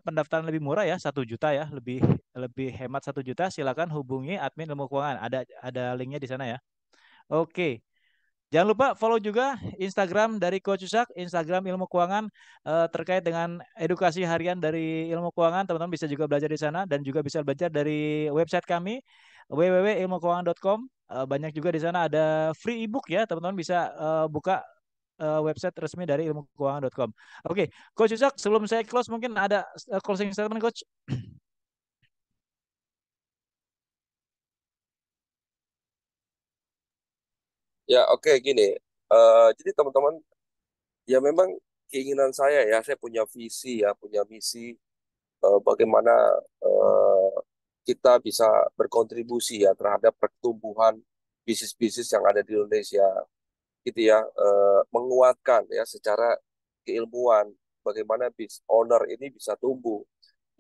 A: pendaftaran lebih murah ya, 1 juta ya, lebih hemat 1 juta, silakan hubungi admin ilmu keuangan, ada linknya di sana ya. Oke. Jangan lupa follow juga Instagram dari Coach Yusak, Instagram ilmu keuangan terkait dengan edukasi harian dari ilmu keuangan. Teman-teman bisa juga belajar di sana dan juga bisa belajar dari website kami www.ilmukeuangan.com. Banyak juga di sana ada free ebook ya. Teman-teman bisa buka website resmi dari ilmukeuangan.com. Oke, Coach Yusak, sebelum saya close mungkin ada closing statement, Coach.
B: Ya, oke, gini. Jadi teman-teman, ya memang keinginan saya punya visi ya, punya misi bagaimana eh, kita bisa berkontribusi ya terhadap pertumbuhan bisnis-bisnis yang ada di Indonesia, gitu ya, menguatkan ya secara keilmuan bagaimana owner ini bisa tumbuh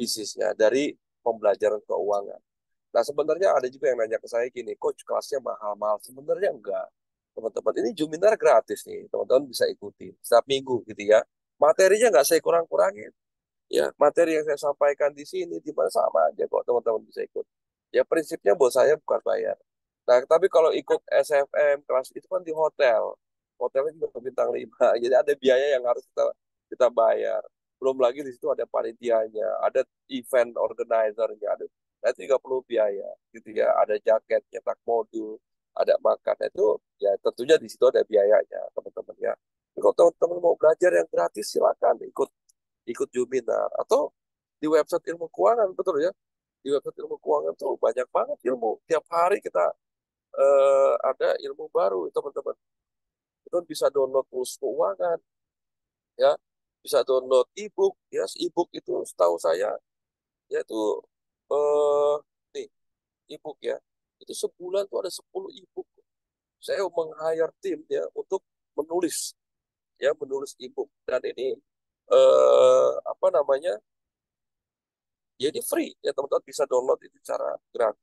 B: bisnisnya dari pembelajaran keuangan. Nah, sebenarnya ada juga yang nanya ke saya gini, Coach, kelasnya mahal-mahal. Sebenarnya enggak. Teman-teman, ini Juminar gratis nih. Teman-teman bisa ikuti setiap minggu gitu ya. Materinya nggak saya kurang-kurangin. Ya, materi yang saya sampaikan di sini di mana sama aja kok teman-teman bisa ikut. Ya, prinsipnya buat saya bukan bayar. Nah, tapi kalau ikut SFM kelas itu kan di hotel. Hotelnya juga bintang 5. Jadi ada biaya yang harus kita bayar. Belum lagi di situ ada panitianya, ada event organizer-nya, ada nah, itu juga perlu biaya gitu ya. Ada jaket, nyetak modul, ada makan. Nah, itu ya tentunya di situ ada biayanya, teman-teman ya. Kalau teman-teman mau belajar yang gratis silakan ikut Juminar atau di website ilmu keuangan, betul ya. Di website ilmu keuangan tuh banyak banget ilmu. Tiap hari kita ada ilmu baru, teman-teman. Itu bisa download tools keuangan, ya, bisa download ebook, ya, ebook itu setahu saya, yaitu nih ebook ya, itu sebulan tuh ada 10 ebook. Saya meng-hire tim ya untuk menulis, ya, menulis ebook dan ini apa namanya? Ya ini free ya teman-teman bisa download itu cara gratis.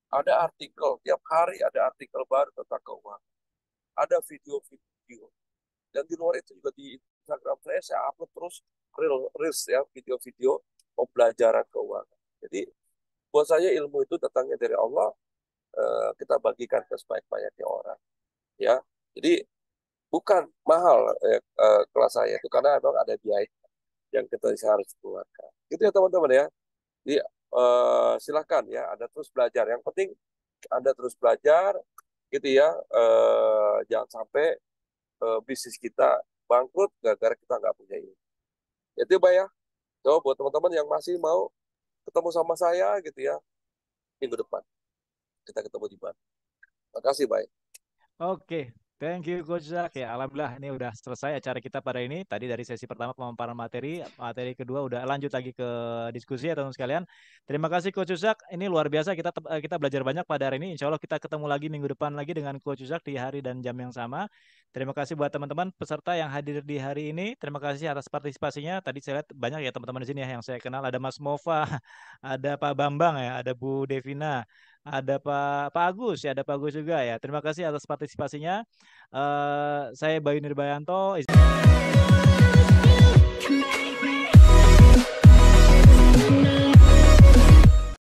B: Ada artikel tiap hari ada artikel baru tentang keuangan. Ada video-video dan di luar itu juga di Instagram saya upload terus reels ya video-video pembelajaran keuangan. Jadi buat saya ilmu itu datangnya dari Allah, kita bagikan ke sebanyak-banyaknya orang ya. Jadi bukan mahal kelas saya itu karena memang ada biaya yang kita harus keluarkan. Gitu ya teman-teman ya. Jadi silakan ya Anda terus belajar. Yang penting Anda terus belajar gitu ya. Jangan sampai bisnis kita bangkrut gara-gara kita nggak punya ilmu. Itu Pak ya. Coba buat teman-teman yang masih mau ketemu sama saya gitu ya, minggu depan kita ketemu di Bandung. Terima kasih, baik.
A: Oke, thank you Coach Zak. Ya, alhamdulillah ini udah selesai acara kita pada ini. Tadi dari sesi pertama pemaparan materi kedua udah lanjut lagi ke diskusi ya teman-teman sekalian. Terima kasih Coach Zak. Ini luar biasa kita belajar banyak pada hari ini. Insya Allah kita ketemu lagi minggu depan lagi dengan Coach Zak di hari dan jam yang sama. Terima kasih buat teman-teman peserta yang hadir di hari ini. Terima kasih atas partisipasinya. Tadi saya lihat banyak ya teman-teman di sini ya yang saya kenal. Ada Mas Mova, ada Pak Bambang ya, ada Bu Devina, ada Pak Agus ya, ada Pak Agus juga ya. Terima kasih atas partisipasinya. Saya Bayu Nirbayanto.